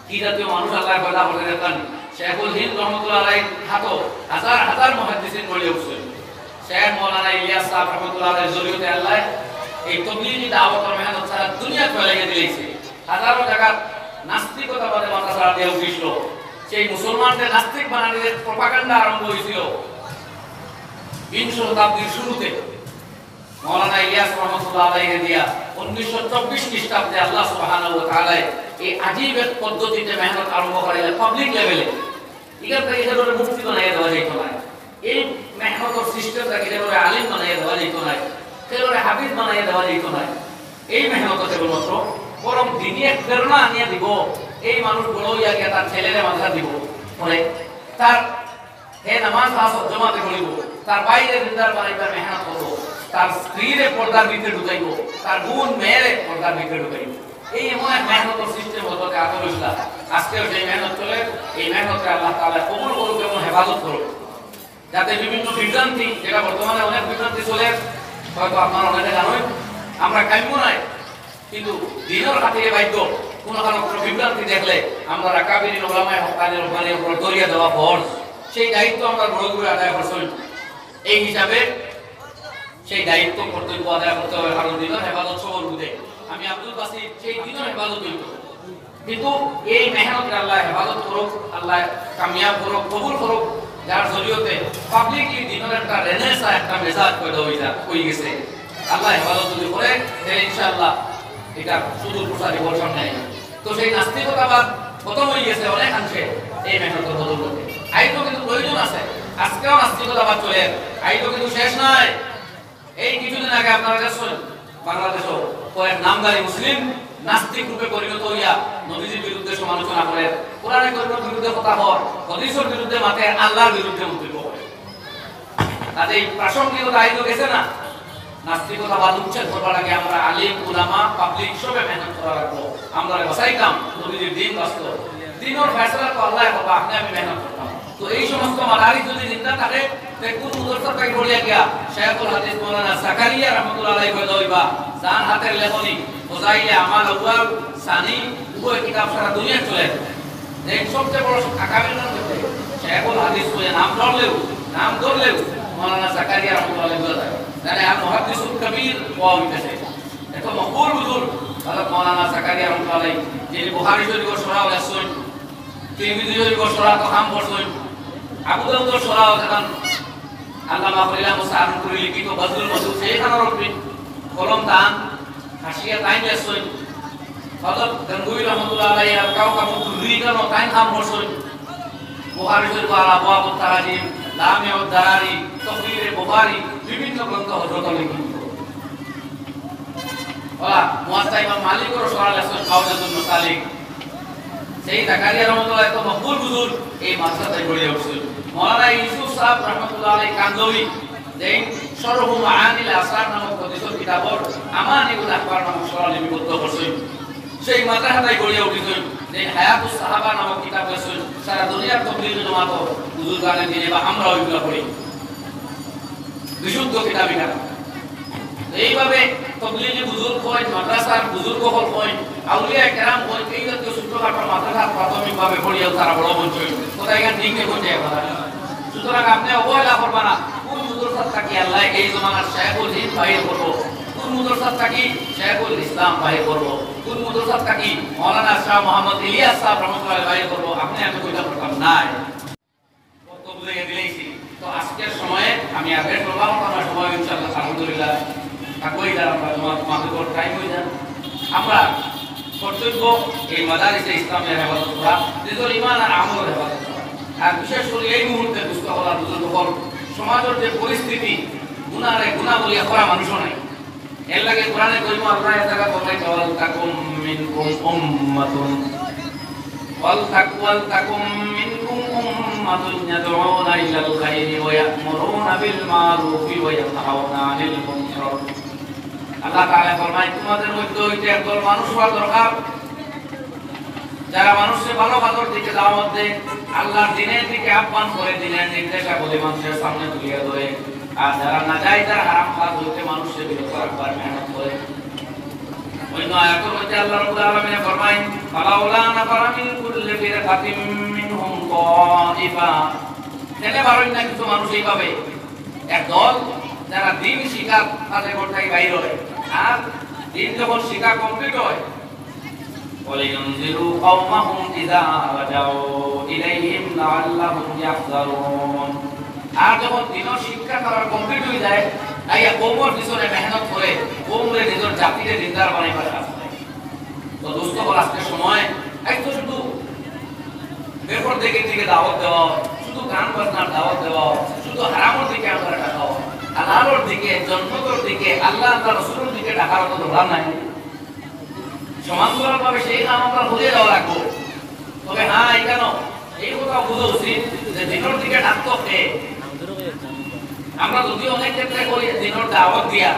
কি জাতীয় মানুষ আল্লাহ পয়দা করে দেখেন। শেখুল হিন্দ রহমতুল্লাহ আলাইহি হাতো হাজার হাজার মুহাদ্দিসিন গড়িয়ে উঠছে। শেখ মৌলানা ইলিয়াস সাহেব রহমতুল্লাহ আলাইহির জরিয়তে আল্লাহ এই তাবলীগী দাওয়াত আর মেহনত সারা দুনিয়া ফেলাইয়ে দিয়েছে। হাজারো জায়গা নাস্তিকতাবাদে মাদ্রাসা দিয়ে উঠছিল, সেই মুসলমানদের নাস্তিক বানানোর প্রপাগান্ডা আরম্ভ হয়েছিল 20 শতাব্দীর শুরুতে। মৌলানা ইলিয়াস রহমতুল্লাহ আলাইহি দিয়া 1924 খ্রিস্টাব্দে আল্লাহ সুবহানাহু ওয়া তাআলা এই আজীব এক পদ্ধতিতে মেহনত আরম্ভ করাইলে পাবলিক লেভেলে। এখান থেকে এগুলো মুফতি বানাইয়ে দেওয়া যেত না, এই মেহনতের সিস্টেমটাকে যেভাবে আলিম বানাইয়ে দেওয়া যেত না, সেভাবে হাফিজ বানাইয়ে দেওয়া যেত না। এই মেহনত কেবলমাত্র বরং দিনই এক প্রেরণা আনিয়ে দিব। এই মানুষ বড় হইয়া গিয়া তার ছেলেরে মাথা দিব, পরে তার হে নামাজ হাসত জমাতে করিব, তার বাইরে দিনদার বানাইবার মেহনত করবো, তার স্ত্রীরে পর্দার ভিতরে ঢুকাইব, তার বোন মেয়েরে পর্দার ভিতরে ঢুকাইব। এই এমন এক মেহনতের সিস্টেম হতো আতর ইসলাম। আজকেও সেই মেহনত চলে, এই মেহনতকে আল্লাহ তাআলা কবুল করুক এবং হেফাজত করুক, যাতে বিভিন্ন বিভ্রান্তি, যেটা বর্তমানে অনেক বিভ্রান্তি চলে, হয়তো আপনারা অনেকে জানেন, আমরা কাম্য নাই, কিন্তু দিনের খাতিরে বাধ্য কোনো বিভ্রান্তি দেখলে আমরা আকাবিরিন উলামায়ে হক্কানির উপর দরিয়া দেওয়া ফরজ, সেই দায়িত্ব আমরা বড় করে আদায় করছি। এই হিসাবে সেই দায়িত্ব কর্তব্য আদায় করতে হবে, কারণ দিনের হেফাজত সবর বুঝে। আমি আব্দুল বাসির সেই দিনের হেফাজত হইত, কিন্তু এই মেহনতকে আল্লাহ হেফাজত করুক, আল্লাহ কামিয়াব করুক, কবুল করুক, যার জরিয়তে পাবলিকলি দিনের একটা রেনেসা, একটা মেজাজ পয়দা হয়ে গেছে। আল্লাহ হেফাজত যদি করে তাহলে ইনশাআল্লাহ এটা সুদূর প্রসারী বর্ষণ নেই। তো সেই নাস্তিকতাবাদ খতম হয়ে গেছে অনেকাংশে এই মেহনতের বদৌলতে। আইতো কিন্তু প্রয়োজন আছে, আজকেও নাস্তিকতাবাদ চলে, আইতো কিন্তু শেষ নাই। এই কিছুদিন আগে আপনারা দেখছেন বাংলাদেশও কয়েক নামদারি মুসলিম নাস্তিক রূপে পরিণত হইয়া নবীজির বিরুদ্ধে সমালোচনা করে, কোরআনের বিরুদ্ধে কথা হয়, হাদিসের বিরুদ্ধে মাঠে আল্লাহর বিরুদ্ধে মন্তব্য করে। তাদের এই প্রাসঙ্গিকতা আইতো গেছে না। নাস্তিকতাবাদ উচ্ছেদ করবার আগে আমরা আলিম উলামা পাবলিক সবে মেহনত করা রাখবো। আমরা বসাইতাম নবীজির দিন বাস্তব দিনের ফয়সালা তো আল্লাহ হবে, আপনি আমি মেহনত করতাম। তো এই সমস্ত মাদারিস যদি জিন্দা থাকে কোন মুদরসার থেকে পড়িয়া গিয়া শেখুল হাদিস মাওলানা জাকারিয়া রাহমাতুল্লাহ আলাইহি কইবা জান হাতের লেখনি ফজাইলে আমাল আউয়াল সানি উভয় কিতাব সারা দুনিয়া চলে। এই সবচেয়ে বড় আকাবিরদের মধ্যে শেখুল হাদিস বলে নাম ধরলেও মাওলানা জাকারিয়া রাহমাতুল্লাহ আলাইহি বলা যায়, মানে আর মুহাদ্দিসুল কবির ওয়া হইতেছে এত মকবুল বুজুর্গ হযরত মাওলানা জাকারিয়া রাহমাতুল্লাহ আলাইহি, যিনি বুখারী শরীফের শরহ লেখছেন, তিরমিজি শরীফের শরহ তো কাম করছেন, আবু দাউদের শরহ দেখান, আল্লামা ফরিলা মুসাআন করে লিখিত বদরুল মসুদ সেইখানের উপরে কলম দান হাসিয়া টাইম লেখছেন, হযরত গঙ্গুই রহমাতুল্লাহ আলাইহি আর কাউকাবুল দুইখানো টাইম কাম করছেন, বুখারী শরীফ আর আবওয়াবুত তাহাজিম, লামিউদ দারারি, তাফসীরে বুখারী, বিভিন্ন গ্রন্থ হযরত লিখিত। ওলা মুয়াত্তা ইমাম মালিকের শরহ লেখছেন কাওয়াইদুল মাসালিক। সেই জাকারিয়া রহমাতুল্লাহ এত মকবুল বুজুর্গ এই মাদ্রাসায় গড়ে উঠছেন। মাওলানা ইউসুফ সাহেব রহমাতুল্লাহ আলাইহি কান্দবি যেই শরহ মাআনিল আসরার নামক প্রতিষ্ঠিত কিতাবর আমানিউল আখবার নামক শরহ লিপিবদ্ধ করছেন। সেই মাদ্রাসায় গড়ে উঠেছেন। যেই হায়াতুস সাহাবা নামক কিতাব লেখছেন, সারা দুনিয়ার তাবলীগ জামাত বুজুর্গানে দিনে বা আমরা ওইগুলো পড়ি, বিশুদ্ধ কিতাব এটা। এইভাবে তাবলীগী বুজুর্গ হয়, মাদ্রাসার বুজুর্গ হল হয়, আউলিয়া কেরাম হয়, এই জাতীয় ছোটখাটো মাদ্রাসা প্রাথমিকভাবে পড়িয়েও তারা বড় বঞ্চিত। কোথায় এখানে ঠিক নেই কোথায় কথা। সুতরাং আপনি অবহেলা করবা না। কোন মুদরসাত থাকি আল্লাহ এই জমানার শেখুল হিন্দ বাহির করবো, কোন মুদরসাত থাকি শেখুল ইসলাম বাহির করবো, কোন মুদরসাত থাকি মাওলানা শাহ মোহাম্মদ ইলিয়াস সাহেব রহমাতুল্লাহ বাহির করবো, আপনি আমি কইটা করতাম নাই। কত বুঝে দিলেইছি। তো আজকের সময়ে আমি আগের প্রোগ্রাম করার সময় ইনশাআল্লাহ আলহামদুলিল্লাহ থাকবোই যান, আমরা তোমাদের টাইম হয়ে যান। আমরা কর্তব্য এই মাদারিসে ইসলামের হেফাজত করা, নিজের ইমান আর আমলের হেফাজত করা। আর বিশেষ করে এই মুহূর্তে দুস্থ হওয়ার বুজুর্গ হল সমাজের যে পরিস্থিতি, গুনাহ বলিয়া করা মানুষও নাই। এর লাগে কোরআনে কইমা আল্লাহ এর জায়গা বলে ওয়াল তাকুম মিনকুম উম্মাতুন উম্মাতুন ইয়াদউনা ইলাল খায়রি ওয়া ইয়া'মুরুনা বিল মারুফি ওয়া ইয়ানহাউনা আনিল মুনকার। আল্লাহ তাআলা ফরমায় তোমাদের মধ্যে হইতে একদল মানুষ হওয়া দরকার যারা মানুষকে ভালো কাজের দিকে দাওয়াত দেয়, আল্লাহর দ্বীনের দিকে আহ্বান করে, দ্বীনের নির্দেশাবলী মানুষের সামনে তুলে ধরে, আর যারা নাজায়েজ আর হারাম কাজ হইতে মানুষকে বিরত রাখবার মেহনত করে। অন্য আয়াতের মধ্যে আল্লাহ রাব্বুল আলামিন ফরমায় ফালাউলা নাফারা মিন কুল্লি ফিরকাতিন মিনহুম তাইফা। কেন বারণ না কিছু মানুষ এইভাবে একদল যারা দ্বীন শিকার কাজে কোথায় বাইর হয়, আর দ্বীন যখন শিক্ষা কমপ্লিট হয় وَلِيُنذِرُوا قَوْمَهُمْ إِذَا رَجَعُوا إِلَيْهِمْ لَعَلَّهُمْ يَحْذَرُونَ। আর যখন দিনের শিক্ষা করার কমপ্লিট হয়ে যায়, আইয়া কওমের পিছনে মেহনত করে কওমরে নিজের জাতিকে দিনদার বানাইবার কাজ করে। তো দোস্ত বল আজকে সময় একটু শুধু বেপর দিকে দাওয়াত দেওয়া, শুধু গান বাজনার দাওয়াত দেওয়া, শুধু হারামের দিকে আমরা ডাকা, হালালের দিকে, জন্নতের দিকে, আল্লাহ আল্লাহ রাসূলের দিকে ডাকার তো দরকার নাই। সমান্তরালভাবে সেই নাম আমরা ভুলে যাওয়া রাখবো। তবে হ্যাঁ, এই কেন এই কথা বোঝা উচিত যে দিনের দিকে ডাকতো কে। আমরা যদি অনেক ক্ষেত্রে করি দিনের দাওয়াত দিয়া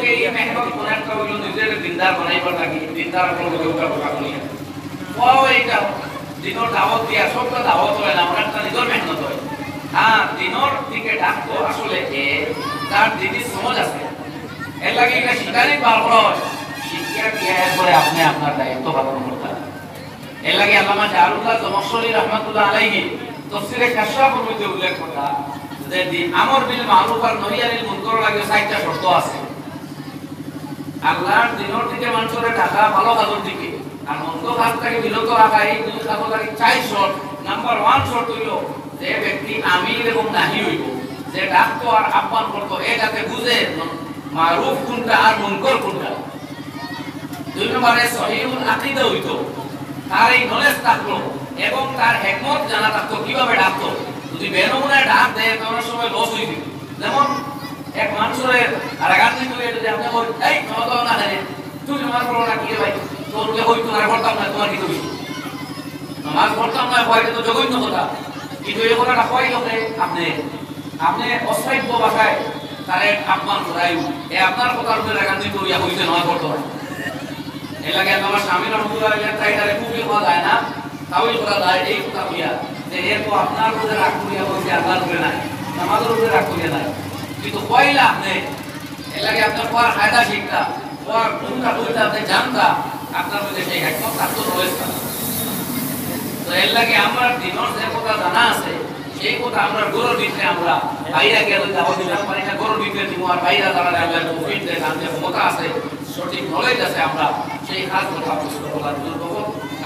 এই মেহনত করে একটা হইল নিজের দিনদার বানাইবার লাগি, দিনদার কোনো কথা বলি এইটা দিনের দাওয়াত দিয়া সবটা দাওয়াত হয় না, আমরা একটা নিজের মেহনত হয়। হ্যাঁ, দিনের দিকে ডাকতো আসলে এ তার দিদি সমাজ আছে, এর লাগে এটা শিকারই বার করা হয়। শিক্ষা দিয়ে করে আপনি আপনার দায়িত্ব পালন করতে হবে। এর লাগে আল্লামা জালালুল্লাহ জমশরি রাহমাতুল্লাহ আলাইহি তাফসীরে কাশফের মধ্যে উল্লেখ করা যে আমর বিল মারুফ আর নহি আনিল মুনকার লাগে ৬০টা শর্ত আছে। আল্লাহর দিনের দিকে মানুষের টাকা ভালো কাজের দিকে আর মন্দ কাজ থেকে বিরত রাখা, এই দুই কাজ লাগে ৪ শর্ত। নাম্বার 1 শর্ত হইল যে ব্যক্তি আমির এবং নাহি হইব, যে ডাকতো আর আহ্বান করতো এ যাতে বুঝে মারুফ কোনটা আর মুনকার কোনটা। ২ নম্বরে সহিহুল আকীদা হইতো, তার এই নলেজ থাকলো এবং তার হিকমত জানা থাকতো কিভাবে ডাকতো। যদি বেনমুনায় ডাক দেয় তখন সময় লস হয়ে যেত। যেমন এক মানুষের রাগান্বিত করে যদি আপনি বলেন এই নতো না জানে তুই নামাজ পড়ো না কি রে ভাই, তোর কে হই তোমার পড়তাম না, তোমার কি করি নামাজ পড়তাম না, ভয় তো জঘন্য কথা। কিন্তু এই কথাটা কই লোকে আপনি আপনি অস্থায়িত্ব ভাষায় তারে আহ্বান করাই এ আপনার কথার উপরে রাগান্বিত হইয়া হইতে নামাজ পড়তে হয়। এর লাগে আমার স্বামীর রহমতুল্লাহ তাইটারে খুবই কথা যায় না, তাওই করা যায় এই কথা হইয়া যে এর তো আপনার উপরে রাগ করিয়া হইছে, আল্লাহর উপরে নাই, নামাজের উপরে রাগ করিয়া নাই। কিন্তু কইলা আপনি এর লাগে আপনার পড়ার ফায়দা শিখতা, পড়ার কোনটা বইটা আপনি জানতা, আপনার মধ্যে সেই হিকমত থাকতো রয়েছে। তো এর লাগে আমরা দিনের যে কথা জানা আছে সেই কথা আমরা গরুর ভিতরে আমরা বাইরে গেলে দাওয়াত দিলাম পারি না, গরুর ভিতরে দিব আর বাইরে যারা আল্লাহর তৌফিক দেয়, জানতে ক্ষমতা আছে, সঠিক নলেজ আছে, আমরা সেই কাজ কথা বুঝতে বলার জন্য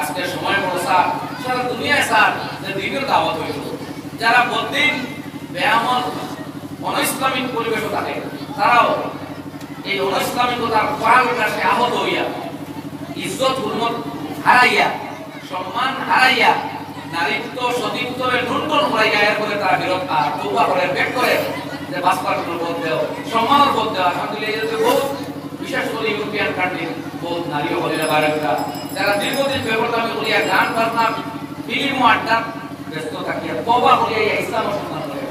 আজকে সময় বড় স্যার সারা দুনিয়ায় স্যার যে দিনের দাওয়াত হইল, যারা বদিন বেআমল অনইসলামিক পরিবেশ থাকে তারাও এই অনইসলামিকতার পড়ালেখাকে আহত হইয়া ইজ্জত হুরমত হারাইয়া সম্মান হারাইয়া নারীত্ব সতীত্বের লুণ্ঠন করাইয়া এরপরে তারা বিরোধ তৌবা করে ব্যাক করে যে বাসপার বোধ দেওয়া সম্মানের বোধ দেওয়া আলহামদুলিল্লাহ বহু বিশেষ করে ইউরোপিয়ান কান্ট্রি বহু নারীও বলিরা বারেকটা যারা দীর্ঘদিন বেপরদামি করিয়া গান বাজনা ফিল্ম আড্ডা ব্যস্ত থাকিয়া তওবা করিয়া ইসলাম সন্ধান করে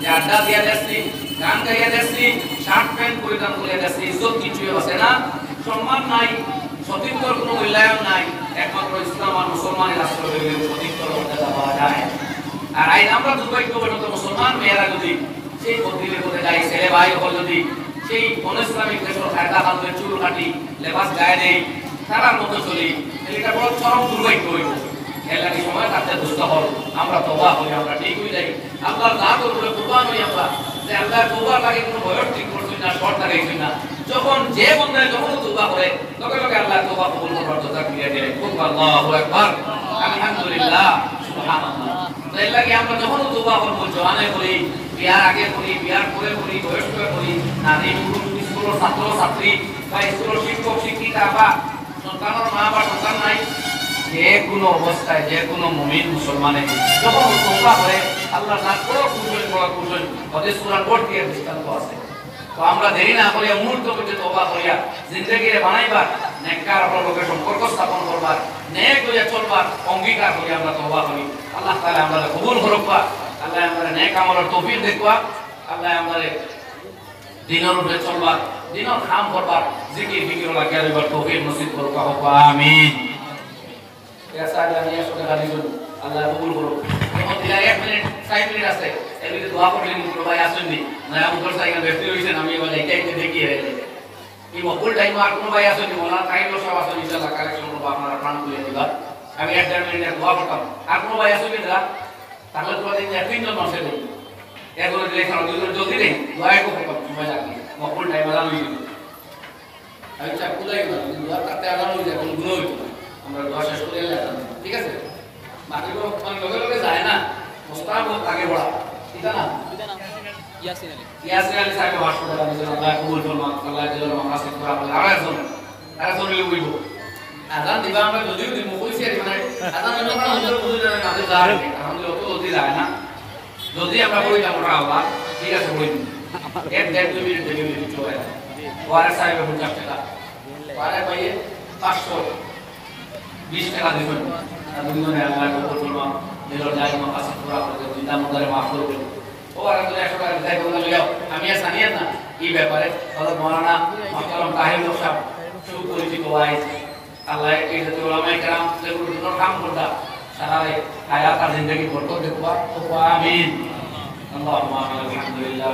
যে আড্ডা দিয়া দেখছি, গান গাইয়া দেখছি, শার্ট প্যান্ট পরিধান করিয়া দেখছি, ইজ্জত কিছুই আছে না, সম্মান নাই, সতীত্বর কোনো মূল্যায়ন নাই, একমাত্র ইসলাম আর মুসলমানের রাষ্ট্র হইলে সতীত্বর মর্যাদা পাওয়া যায়। আর আইন আমরা দুর্ভাগ্যবশত মুসলমান মেয়েরা যদি সেই পদ্ধতির মধ্যে যাই, ছেলে ভাই হল যদি সেই অনইসলামিক দেশের খায়দা কালদের চুল কাটি লেবাস গায়ে দেই তারার মতো চলি, এটা বড় চরম দুর্ভাগ্য হইব। এর লাগে সময় থাকতে দুষ্ট হল আমরা তওবা করি, আমরা ঠিক হয়ে যাই, আল্লাহর জাতের উপরে কুরবান হই আমরা যে আল্লাহ তওবার লাগে কোনো বয়স ঠিক করছি না, শর্ত লাগাইছি না। যখন যে বন্দায় যখন তওবা করে লগে লগে আল্লাহ তওবা কবুল করার দরজা খুলে দেয়। আল্লাহু আকবার, আলহামদুলিল্লাহ, সুবহানাল্লাহ। এর লাগে আমরা যখন তওবা করব জওয়ানে করি, বিয়ার আগে করি, বিয়ার পরে করি, বয়স্ক করি, নারী পুরুষ, স্কুলের ছাত্র ছাত্রী বা স্কুলের শিক্ষক শিক্ষিকা বা সন্তানের মা বা সন্তান নাই, যে কোনো অবস্থায় যে কোনো মুমিন মুসলমানে যখন তওবা করে আল্লাহ না বড় কুশল হাদিস কুরআন ভর্তি দৃষ্টান্ত আছে। তো আমরা দেরি না করিয়া মুহূর্ত মধ্যে তওবা করিয়া জিন্দেগিরে বানাইবার নেককার লোকের সম্পর্ক স্থাপন করবার নেক হইয়া চলবার অঙ্গীকার করি আমরা তওবা করি আল্লাহ তাআলা আমাদের কবুল করুক আল্লাহ আমাদের নেক আমলের তৌফিক দেখবা আল্লাহ আমাদের দিনের উপরে চলবার দিনের কাম করবার জিকির ফিকির লাগিয়ে দেবার তৌফিক নসিব করুক আমিন এসা জানিয়া শুনে গালি করুন আল্লাহ কবুল করুক এখন দিলা 1 মিনিট 5 মিনিট আছে এমনি দোয়া করলেন মুকুল ভাই আসেননি না মুকুল সাইকেল ব্যস্ত হইছেন আমি বলে এটাই দেখি এই মকুল টাইম আর কোন ভাই আসেননি মোলা টাইম সব আসেন ইনশাআল্লাহ কালেকশন করব আপনারা প্রাণ খুলে দিবা আমি 1.5 মিনিট দোয়া করতাম আর কোন ভাই আসেননি না তাহলে তো দিন 3 জন আসে নেই এগুলো দিলে খাওয়া দুজন জলদি নেই দোয়া করব সময় লাগে মকুল টাইম আলাদা হয়ে যাবে আমি চাপ খুলাই না দোয়া করতে আলাদা হয়ে যাবে গুলো হইতো আমরা দোয়া শেষ করে এলাম ঠিক আছে বাকি তো মানে লগে লগে যায় না মুস্তাব আগে বড়া ঠিক না ইয়াসিন আলী সাহেব হাসপাতালে আছেন আল্লাহ কবুল ফরমান আল্লাহ দিলেন মাসিক করা বলে আরেকজন লইব আজান দিবা আমরা যদিও দিন কইছি আর মানে আজান দিলে আমরা হুজুর বুঝে না আমাদের যায় আলহামদুলিল্লাহ অত জলদি যায় না যদি আমরা বলি আমরা আল্লাহ ঠিক আছে বলি 1.5 মিনিট দেবে কিছু হয় না ওয়ারে সাহেব 50 টাকা ওয়ারে ভাইয়ে 520 টাকা দিবেন দুজনে আল্লাহ কবুল ফরমান দিলেন যায় মাসিক করা বলে দুইটা মধ্যে মাফ করবেন ও আর তো 100 টাকা দেয় বলে লিও আমি আর জানি না এই ব্যাপারে হযরত মাওলানা মুহতারাম তাহির সাহেব সুপরিচিত ওয়াইজ আল্লাহ এই যে উলামায়ে কেরাম যেগুলো কাম করতা সারা হায়াত আর জিন্দেগি বরকত দেখবা তো আমিন আল্লাহুম্মা আমিন আলহামদুলিল্লাহ